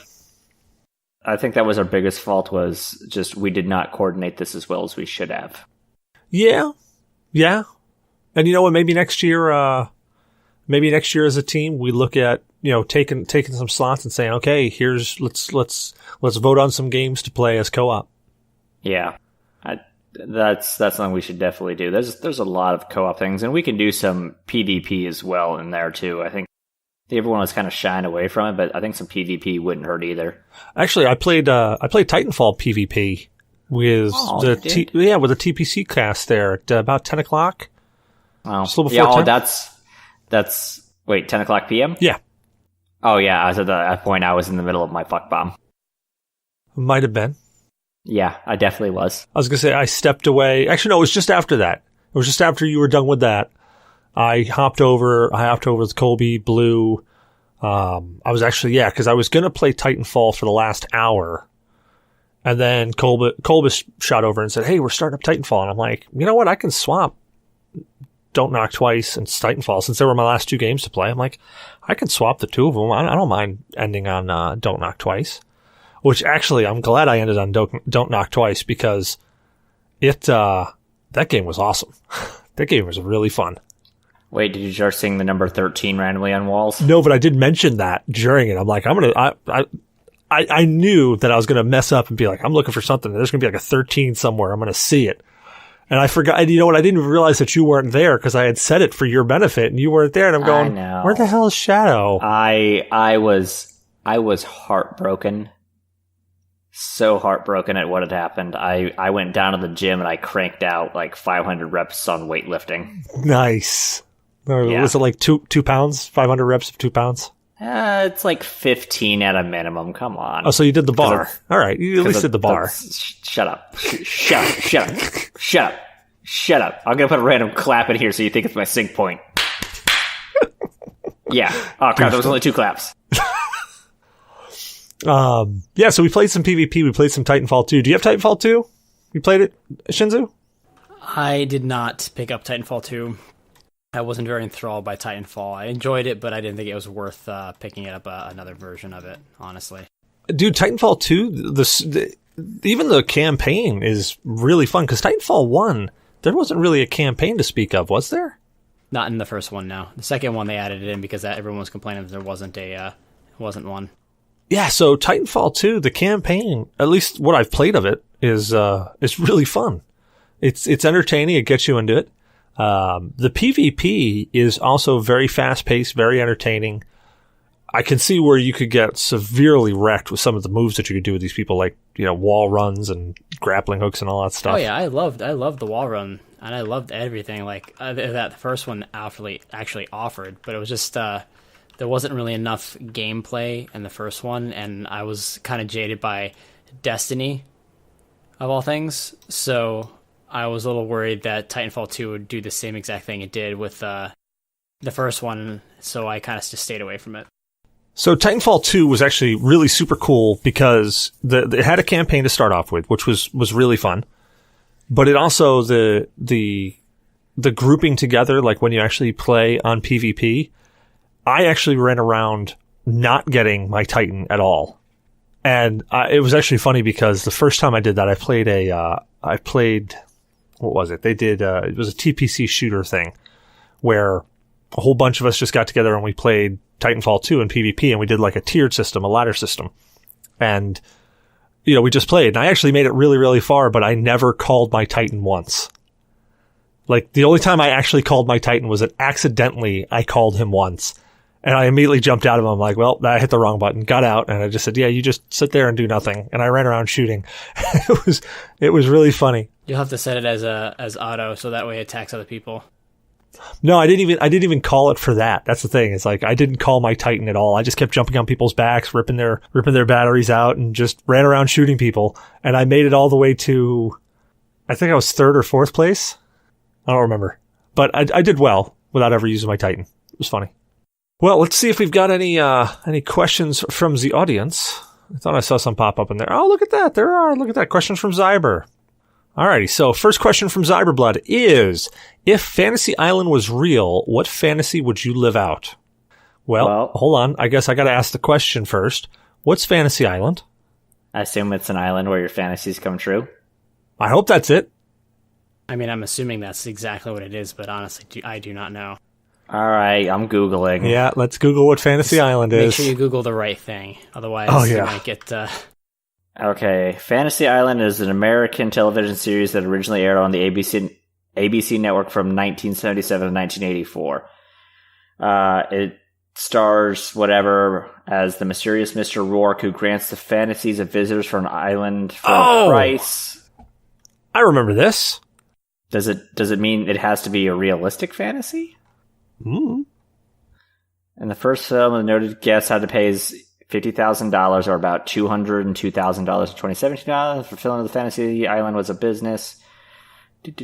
I think that was our biggest fault, was just we did not coordinate this as well as we should have. Yeah. And you know what, maybe next year as a team we look at taking some slots and saying, okay, let's vote on some games to play as co-op. Yeah, that's something we should definitely do. There's a lot of co-op things, and we can do some PvP as well in there too. I think everyone was kind of shying away from it, but I think some PvP wouldn't hurt either. Actually, I played Titanfall PvP with the TPC cast there at about 10 o'clock. Oh, just a little before 10. Wait, 10 o'clock p.m.? Yeah. Oh, yeah, I was at that point, I was in the middle of my fuck bomb. Might have been. Yeah, I definitely was. I was going to say, I stepped away. Actually, no, it was just after that. It was just after you were done with that. I hopped over with Colby, Blue. I was actually, because I was going to play Titanfall for the last hour. And then Colby shot over and said, hey, we're starting up Titanfall. And I'm like, you know what? I can swap Don't Knock Twice and Titanfall since they were my last 2 games to play. I'm like, I can swap the 2 of them. I don't mind ending on Don't Knock Twice. Which actually, I'm glad I ended on Don't Knock Twice because that game was awesome. That game was really fun. Wait, did you start seeing the number 13 randomly on walls? No, but I did mention that during it. I'm like, I knew that I was going to mess up and be like, I'm looking for something. There's going to be like a 13 somewhere. I'm going to see it. And I forgot, you know what? I didn't realize that you weren't there because I had said it for your benefit and you weren't there. And I'm going, where the hell is Shadow? I was heartbroken. So heartbroken at what had happened. I went down to the gym and I cranked out like 500 reps on weightlifting. Nice. Yeah. Was it like 2 pounds? 500 reps of 2 pounds? It's like 15 at a minimum. Come on. Oh, so you did the bar. All right. You at least did the bar. Shut up. Shut up. I'm going to put a random clap in here so you think it's my sync point. Yeah. Oh, crap. There was only 2 claps. So we played some PvP. We played some Titanfall 2. Do you have Titanfall 2? You played it, Shinzu? I did not pick up Titanfall 2. I wasn't very enthralled by Titanfall. I enjoyed it, but I didn't think it was worth picking up another version of it, honestly. Dude, Titanfall 2, even the campaign is really fun, because Titanfall 1, there wasn't really a campaign to speak of, was there? Not in the first one, no. The second one, they added it in because everyone was complaining that there wasn't one. Yeah, so Titanfall 2, the campaign, at least what I've played of it, is really fun. It's entertaining, it gets you into it. The PvP is also very fast-paced, very entertaining. I can see where you could get severely wrecked with some of the moves that you could do with these people, like, wall runs and grappling hooks and all that stuff. Oh yeah, I loved the wall run, and I loved everything like that the first one actually offered, but it was just there wasn't really enough gameplay in the first one, and I was kind of jaded by Destiny, of all things, so I was a little worried that Titanfall 2 would do the same exact thing it did with the first one, so I kind of just stayed away from it. So Titanfall 2 was actually really super cool because it had a campaign to start off with, which was really fun. But it also, the grouping together, like when you actually play on PvP, I actually ran around not getting my Titan at all. And it was actually funny because the first time I did that, I played, what was it? They did, it was a TPC shooter thing where a whole bunch of us just got together and we played Titanfall 2 in PvP, and we did like a tiered system, a ladder system. And, we just played. And I actually made it really, really far, but I never called my Titan once. Like, the only time I actually called my Titan was that accidentally I called him once. And I immediately jumped out of him. I'm like, well, I hit the wrong button. Got out, and I just said, yeah, you just sit there and do nothing. And I ran around shooting. It was really funny. You'll have to set it as auto, so that way it attacks other people. No, I didn't even call it for that. That's the thing. It's like I didn't call my Titan at all. I just kept jumping on people's backs, ripping their batteries out, and just ran around shooting people. And I made it all the way to, I think I was 3rd or 4th place. I don't remember, but I did well without ever using my Titan. It was funny. Well, let's see if we've got any questions from the audience. I thought I saw some pop up in there. Oh, look at that! There are. Look at that. Questions from Zyber. Alrighty, so first question from Zyberblood is, if Fantasy Island was real, what fantasy would you live out? Well, hold on. I guess I gotta ask the question first. What's Fantasy Island? I assume it's an island where your fantasies come true. I hope that's it. I mean, I'm assuming that's exactly what it is, but honestly, I do not know. Alright, I'm Googling. Yeah, let's Google what Fantasy Island is. Make sure you Google the right thing. Otherwise, you might get... Okay, Fantasy Island is an American television series that originally aired on the ABC network from 1977 to 1984. It stars whatever as the mysterious Mr. Rourke, who grants the fantasies of visitors for an island for a price. I remember this. Does it mean it has to be a realistic fantasy? In the first film, the noted guest had to pay his $50,000, or about $202,000 in 2017 for filming the fantasy island was a business. It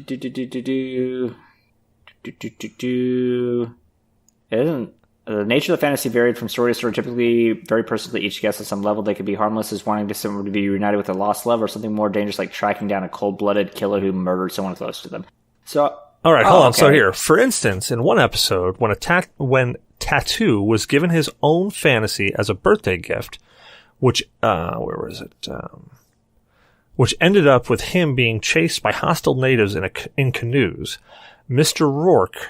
isn't. The nature of the fantasy varied from story to story, typically very personal to each guest at some level. They could be harmless as wanting to someone to be reunited with a lost love, or something more dangerous like tracking down a cold-blooded killer who murdered someone close to them. So, all right, hold on. Okay. So here, for instance, in one episode, when Tattoo was given his own fantasy as a birthday gift, which which ended up with him being chased by hostile natives in canoes, Mr. Rourke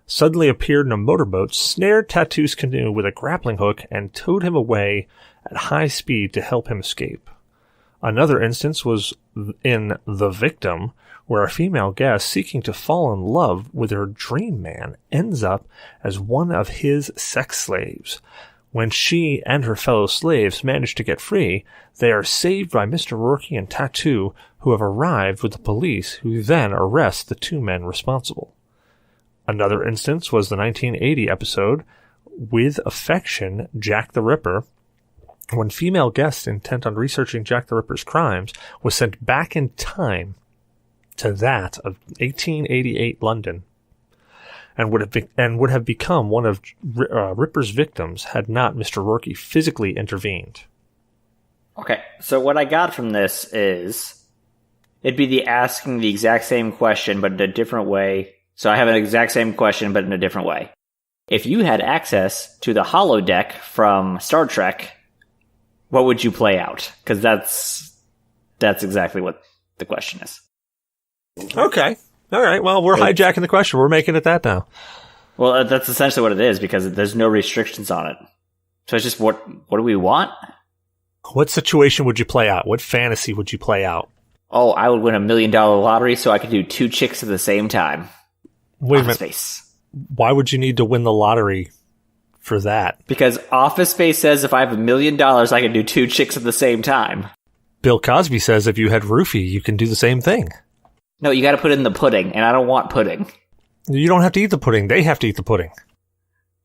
suddenly appeared in a motorboat, snared Tattoo's canoe with a grappling hook, and towed him away at high speed to help him escape. Another instance was in The Victim, where a female guest seeking to fall in love with her dream man ends up as one of his sex slaves. When she and her fellow slaves manage to get free, they are saved by Mr. Rourke and Tattoo, who have arrived with the police, who then arrest the two men responsible. Another instance was the 1980 episode, With Affection, Jack the Ripper, when female guest intent on researching Jack the Ripper's crimes was sent back in time to that of 1888 London, and would have become one of Ripper's victims had not Mr. Rourke physically intervened. Okay, so what I got from this is it'd be the asking the exact same question but in a different way. So I have an exact same question but in a different way. If you had access to the holodeck from Star Trek, what would you play out? Because that's exactly what the question is. Okay. All right. Well, we're hijacking the question. We're making it that now. Well, that's essentially what it is, because there's no restrictions on it. So it's just what do we want? What situation would you play out? What fantasy would you play out? Oh, I would win $1 million lottery so I could do two chicks at the same time. Wait a minute. Space. Why would you need to win the lottery for that? Because Office Space says if I have $1 million, I can do two chicks at the same time. Bill Cosby says if you had roofie, you can do the same thing. No, you got to put it in the pudding, and I don't want pudding. You don't have to eat the pudding. They have to eat the pudding.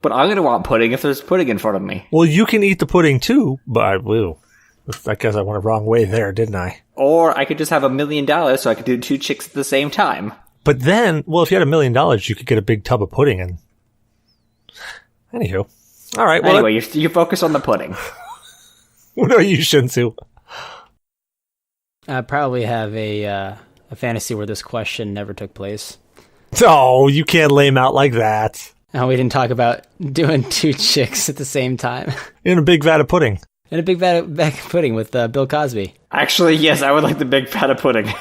But I'm going to want pudding if there's pudding in front of me. Well, you can eat the pudding too, but I will. I guess I went the wrong way there, didn't I? Or I could just have $1 million so I could do two chicks at the same time. But then, well, if you had $1 million, you could get a big tub of pudding and... Anywho. All right. Well, anyway, you focus on the pudding. What are you, Shinzu? I probably have a fantasy where this question never took place. Oh, you can't lay him out like that. Oh, we didn't talk about doing two chicks at the same time. In a big vat of pudding. In a big vat of pudding with Bill Cosby. Actually, yes, I would like the big vat of pudding.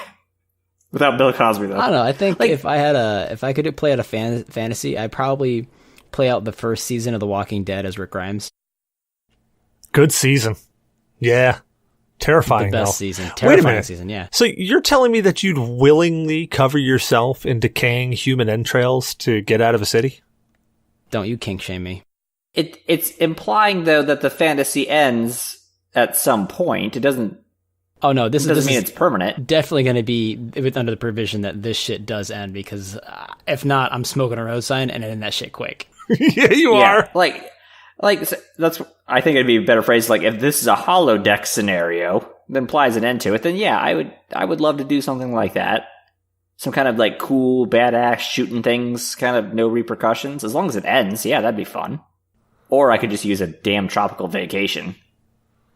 Without Bill Cosby, though. I don't know. I think if I could play out a fantasy, I'd probably play out the first season of The Walking Dead as Rick Grimes. Good season. Yeah. Terrifying, the best though. Season. Terrifying season, yeah. So you're telling me that you'd willingly cover yourself in decaying human entrails to get out of a city? Don't you kink shame me. It's implying, though, that the fantasy ends at some point. It doesn't... Oh, no, this doesn't mean it's permanent. Definitely going to be under the provision that this shit does end, because if not, I'm smoking a road sign and ending that shit quick. Yeah, you are. Like that's. I think it'd be a better phrase. Like, if this is a holodeck scenario that implies an end to it, then yeah, I would love to do something like that. Some kind of like cool, badass shooting things, kind of no repercussions. As long as it ends, yeah, that'd be fun. Or I could just use a damn tropical vacation.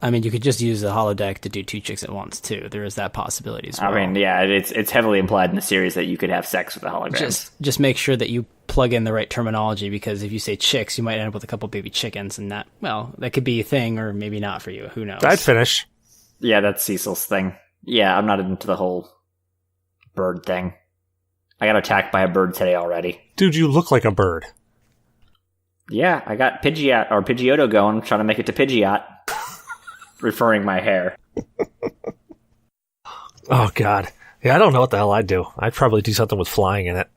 I mean, you could just use the holodeck to do two chicks at once, too. There is that possibility as well. I mean, yeah, it's heavily implied in the series that you could have sex with a hologram. Just make sure that you plug in the right terminology, because if you say chicks, you might end up with a couple baby chickens, and that could be a thing, or maybe not for you. Who knows? I'd finish. Yeah, that's Cecil's thing. Yeah, I'm not into the whole bird thing. I got attacked by a bird today already. Dude, you look like a bird. Yeah, I got Pidgeotto going, trying to make it to Pidgeot. Referring my hair. Oh, God. Yeah, I don't know what the hell I'd do. I'd probably do something with flying in it.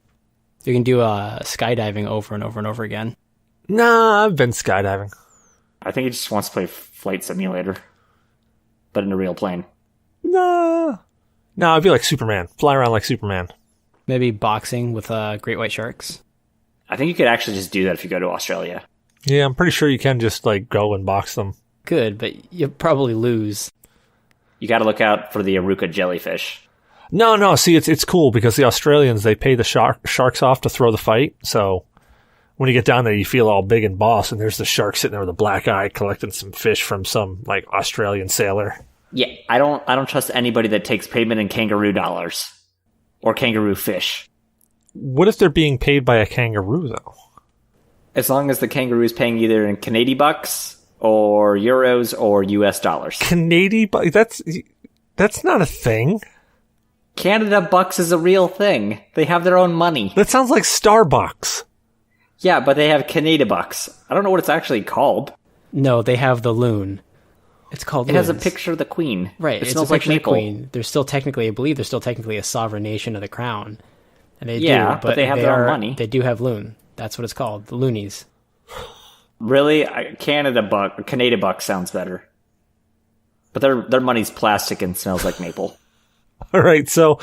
You can do skydiving over and over and over again. Nah, I've been skydiving. I think he just wants to play Flight Simulator. But in a real plane. Nah, I'd be like Superman. Fly around like Superman. Maybe boxing with great white sharks. I think you could actually just do that if you go to Australia. Yeah, I'm pretty sure you can just like go and box them. Good, but you'll probably lose. You got to look out for the Aruka jellyfish. No. See, it's cool because the Australians, they pay the sharks off to throw the fight. So when you get down there, you feel all big and boss, and there's the shark sitting there with a black eye collecting some fish from some like Australian sailor. Yeah, I don't trust anybody that takes payment in kangaroo dollars or kangaroo fish. What if they're being paid by a kangaroo, though? As long as the kangaroo is paying either in Canadian bucks or euros or US dollars. Canadian bucks? That's not a thing. Canada bucks is a real thing. They have their own money. That sounds like Starbucks. Yeah, but they have Canada bucks. I don't know what it's actually called. No, they have the loon. It's called It has a loons. picture of the queen. Right, It it's smells a like picture of the maple. queen. They're still technically, I believe, they're still technically a sovereign nation of the crown. And they Yeah, do, but they have their own money. They do have loon. That's what it's called, the loonies. Really? Canada buck sounds better. But their money's plastic and smells like maple. All right, so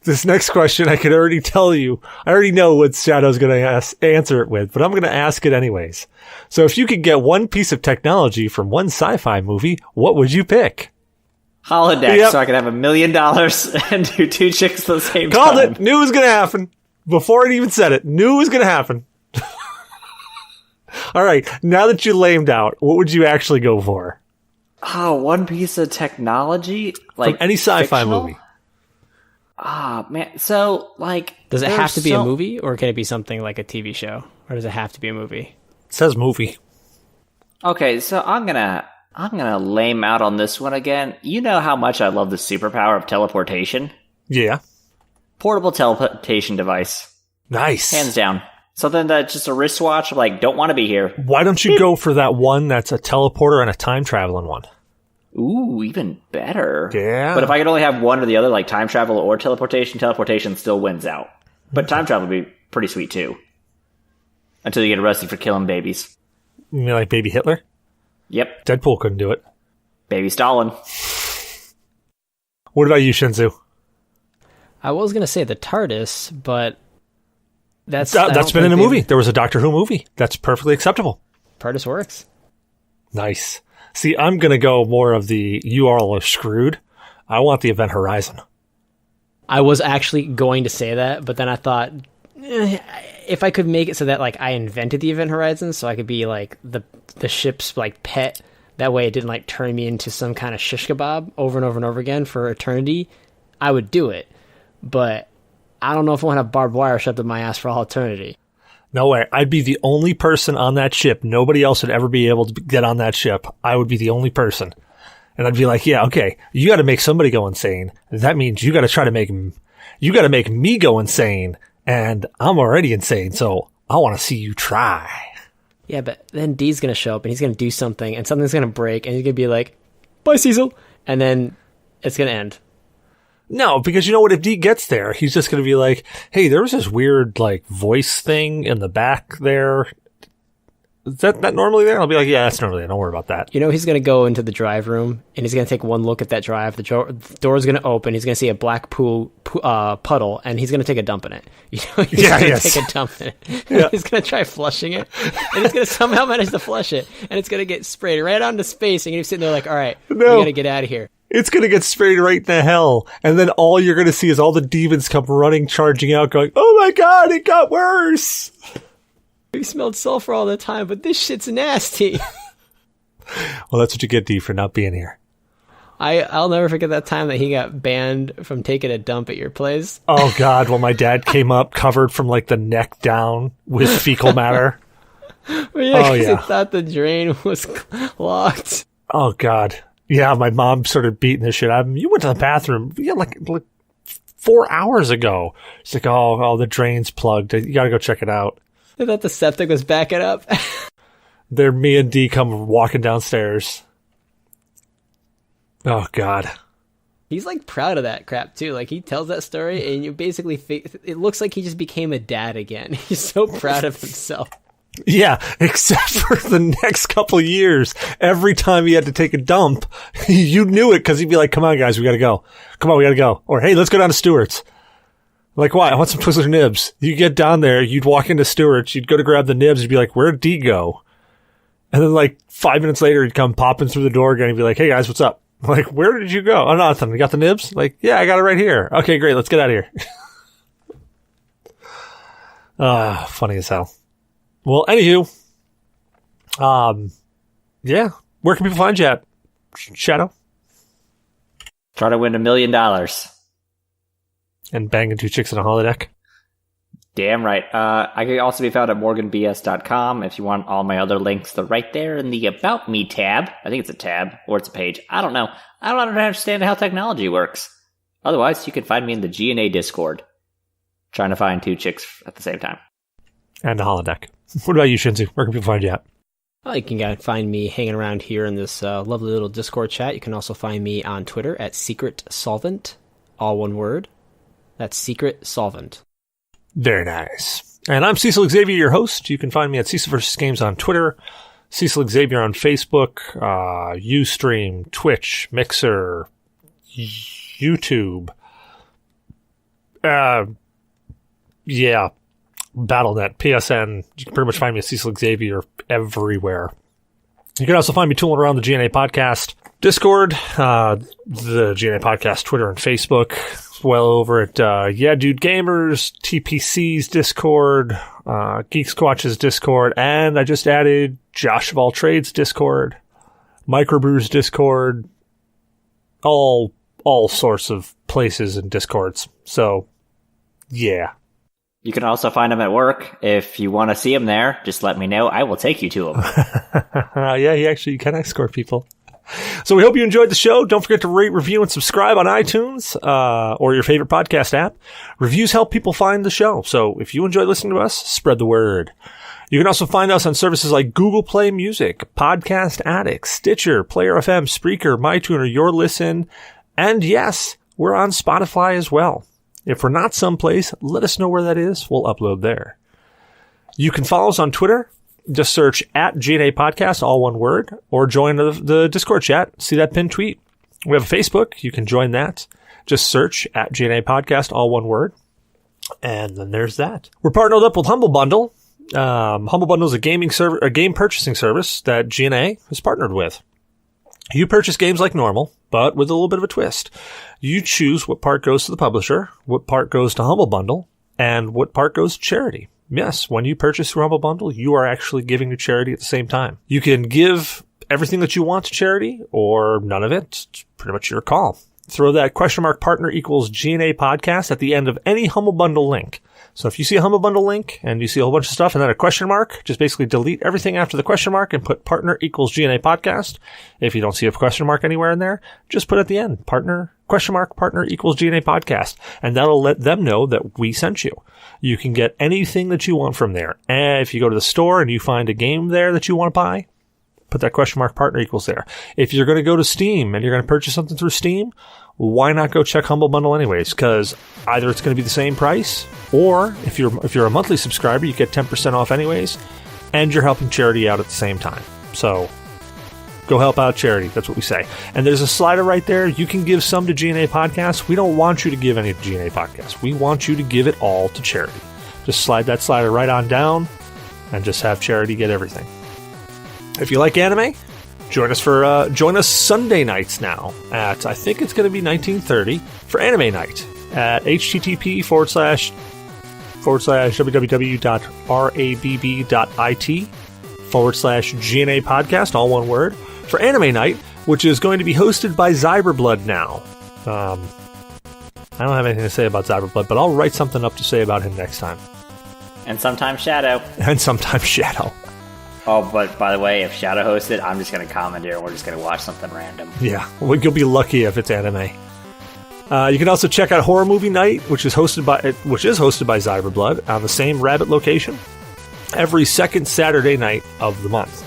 this next question, I can already tell you. I already know what Shadow's going to answer it with, but I'm going to ask it anyways. So if you could get one piece of technology from one sci-fi movie, what would you pick? Holodeck, Yep. so I can have $1 million and do two chicks at the same Called time. it. Knew it was going to happen. Before it even said it. Knew it was going to happen. All right, now that you lamed out, what would you actually go for? Oh, one piece of technology? Like From any sci-fi fictional? movie. Ah, man. So, like... Does it have there's to be a so- movie, or can it be something like a TV show? Or does it have to be a movie? It says movie. Okay, so I'm gonna lame out on this one again. You know how much I love the superpower of teleportation? Yeah. Portable teleportation device. Nice. Hands down. Something that's just a wristwatch, like, don't want to be here. Why don't you go for that one that's a teleporter and a time-traveling one? Ooh, even better. Yeah. But if I could only have one or the other, like time travel or teleportation still wins out. But time travel would be pretty sweet, too. Until you get arrested for killing babies. You mean like Baby Hitler? Yep. Deadpool couldn't do it. Baby Stalin. What about you, Shinzu? I was going to say the TARDIS, but that's Been in a movie. There was a Doctor Who movie. That's perfectly acceptable. TARDIS works. Nice. See, I'm going to go more of the you all are screwed. I want the Event Horizon. I was actually going to say that, but then I thought, if I could make it so that like I invented the Event Horizon, so I could be like the ship's like pet. That way, it didn't like turn me into some kind of shish kebab over and over and over again for eternity. I would do it, but I don't know if I want to have barbed wire shoved up my ass for all eternity. No way. I'd be the only person on that ship. Nobody else would ever be able to get on that ship. I would be the only person. And I'd be like, yeah, okay, you got to make somebody go insane. That means you got to try to make me go insane. And I'm already insane, so I want to see you try. Yeah, but then Dee's going to show up and he's going to do something and something's going to break and he's going to be like, bye, Cecil. And then it's going to end. No, because you know what? If Dee gets there, he's just going to be like, hey, there was this weird, like, voice thing in the back there. Is that normally there? I'll be like, yeah, that's normally there. Don't worry about that. You know, he's going to go into the drive room and he's going to take one look at that drive. The door's going to open. He's going to see a black puddle and he's going to take a dump in it. You know, he's going to take a dump in it. Yeah. He's going to try flushing it and he's going to somehow manage to flush it. And it's going to get sprayed right onto space. And you're sitting there like, all right, we got to get out of here. It's going to get sprayed right in the hell. And then all you're going to see is all the demons come running, charging out, going, oh my god, it got worse. We smelled sulfur all the time, but this shit's nasty. Well, that's what you get, Dee, for not being here. I'll never forget that time that he got banned from taking a dump at your place. Oh god, when my dad came up covered from like the neck down with fecal matter. Yeah, Oh, yeah. he thought the drain was locked. Oh god. Yeah, my mom started beating this shit out of him. You went to the bathroom, yeah, like 4 hours ago. She's like, oh, the drain's plugged. You gotta go check it out. I thought the septic was backing up. There, me and Dee come walking downstairs. Oh god. He's like proud of that crap too. Like he tells that story and you basically it looks like he just became a dad again. He's so proud of himself. Yeah, except for the next couple of years. Every time he had to take a dump, you knew it because he'd be like, come on, guys, we gotta go. Come on, we gotta go. Or, hey, let's go down to Stewart's. Like, why? I want some Twizzler nibs. You get down there, you'd walk into Stewart's, you'd go to grab the nibs, you'd be like, where'd D go? And then like 5 minutes later, he'd come popping through the door again and be like, hey guys, what's up? I'm like, where did you go? Oh, nothing. You got the nibs? Like, yeah, I got it right here. Okay, great. Let's get out of here. Funny as hell. Well, anywho, yeah. Where can people find you at, Shadow? Try to win $1 million. And banging 2 chicks in a holodeck. Damn right. I can also be found at morganbs.com. If you want all my other links, they're right there in the About Me tab. I think it's a tab, or it's a page. I don't know. I don't understand how technology works. Otherwise, you can find me in the G.N.A. Discord. Trying to find 2 chicks at the same time. And a holodeck. What about you, Shinzu? Where can people find you at? Well, you can find me hanging around here in this lovely little Discord chat. You can also find me on Twitter at Secret Solvent, all one word. That's Secret Solvent. Very nice. And I'm Cecil Xavier, your host. You can find me at Cecil vs. Games on Twitter, Cecil Xavier on Facebook, Ustream, Twitch, Mixer, YouTube. Yeah. BattleNet, PSN. You can pretty much find me at Cecil Xavier everywhere. You can also find me tooling around the G.N.A. podcast Discord, the G.N.A. podcast Twitter and Facebook. Well over at Yeah Dude Gamers, TPC's Discord, Geek Squatch's Discord, and I just added Josh of All Trades Discord, Microbrew's Discord, all sorts of places and Discords. So, yeah. You can also find them at work. If you want to see them there, just let me know. I will take you to them. Yeah, you can escort people. So we hope you enjoyed the show. Don't forget to rate, review, and subscribe on iTunes or your favorite podcast app. Reviews help people find the show. So if you enjoy listening to us, spread the word. You can also find us on services like Google Play Music, Podcast Addict, Stitcher, Player FM, Spreaker, MyTuner, Your Listen, and yes, we're on Spotify as well. If we're not someplace, let us know where that is. We'll upload there. You can follow us on Twitter. Just search at G.N.A. Podcast, all one word, or join the Discord chat. See that pinned tweet. We have a Facebook. You can join that. Just search at G.N.A. Podcast, all one word. And then there's that. We're partnered up with Humble Bundle. Humble Bundle is a game purchasing service that G.N.A. has partnered with. You purchase games like normal, but with a little bit of a twist. You choose what part goes to the publisher, what part goes to Humble Bundle, and what part goes to charity. Yes, when you purchase through Humble Bundle, you are actually giving to charity at the same time. You can give everything that you want to charity, or none of it. It's pretty much your call. Throw that !partner equals G.N.A. podcast at the end of any Humble Bundle link. So if you see a Humble Bundle link and you see a whole bunch of stuff and then a question mark, just basically delete everything after the question mark and put partner equals G.N.A. podcast. If you don't see a question mark anywhere in there, just put at the end, partner equals G.N.A. podcast. And that'll let them know that we sent you. You can get anything that you want from there. And if you go to the store and you find a game there that you want to buy, put that question mark partner equals there. If you're going to go to Steam and you're going to purchase something through Steam, why not go check Humble Bundle anyways? Because either it's going to be the same price, or if you're a monthly subscriber, you get 10% off anyways, and you're helping charity out at the same time. So go help out charity. That's what we say. And there's a slider right there. You can give some to G.N.A. Podcast. We don't want you to give any to G.N.A. Podcast. We want you to give it all to charity. Just slide that slider right on down and just have charity get everything. If you like anime, join us Sunday nights now at, I think it's going to be 1930 for Anime Night at http://www.rabb.it/G.N.A. podcast, all one word, for Anime Night, which is going to be hosted by Zyberblood now. I don't have anything to say about Zyberblood, but I'll write something up to say about him next time. And sometimes Shadow. Oh, but by the way, if Shadow hosts it, I'm just going to commandeer and we're just going to watch something random. Yeah, well, you'll be lucky if it's anime. You can also check out Horror Movie Night, which is hosted by Zyberblood on the same Rabbit location every second Saturday night of the month.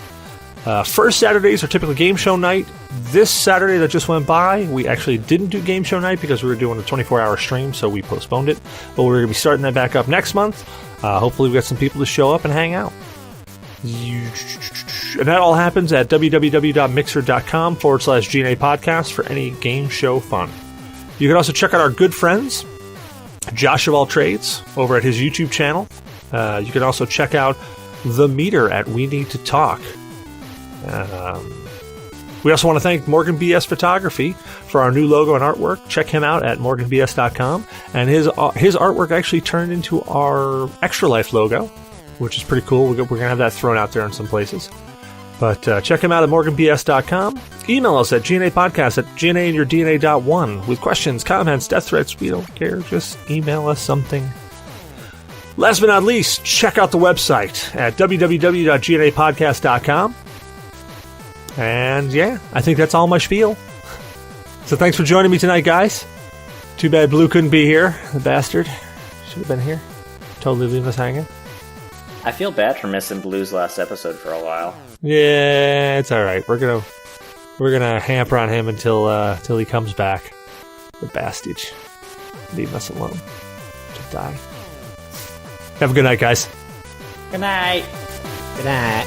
First Saturdays are typically game show night. This Saturday that just went by, we actually didn't do game show night because we were doing a 24-hour stream, so we postponed it. But we're going to be starting that back up next month. Hopefully we got some people to show up and hang out. And that all happens at www.mixer.com/G.N.A. podcast for any game show fun. You can also check out our good friends Josh of All Trades over at his YouTube channel. You can also check out The Meter at We Need to Talk. We also want to thank Morgan BS Photography for our new logo and artwork. Check him out at morganbs.com. And his artwork actually turned into our Extra Life logo, which is pretty cool. We're going to have that thrown out there in some places. But check him out at morganbs.com. Email us at GNApodcast at GNAandyourdNA.1 with questions, comments, death threats. We don't care. Just email us something. Last but not least, check out the website at www.GNApodcast.com. And yeah, I think that's all my spiel. So thanks for joining me tonight, guys. Too bad Blue couldn't be here. The bastard. Should have been here. Totally leaving us hanging. I feel bad for missing Blue's last episode for a while. Yeah, it's all right. We're gonna hamper on him until he comes back. The bastard. Leave us alone. To die. Have a good night, guys. Good night. Good night.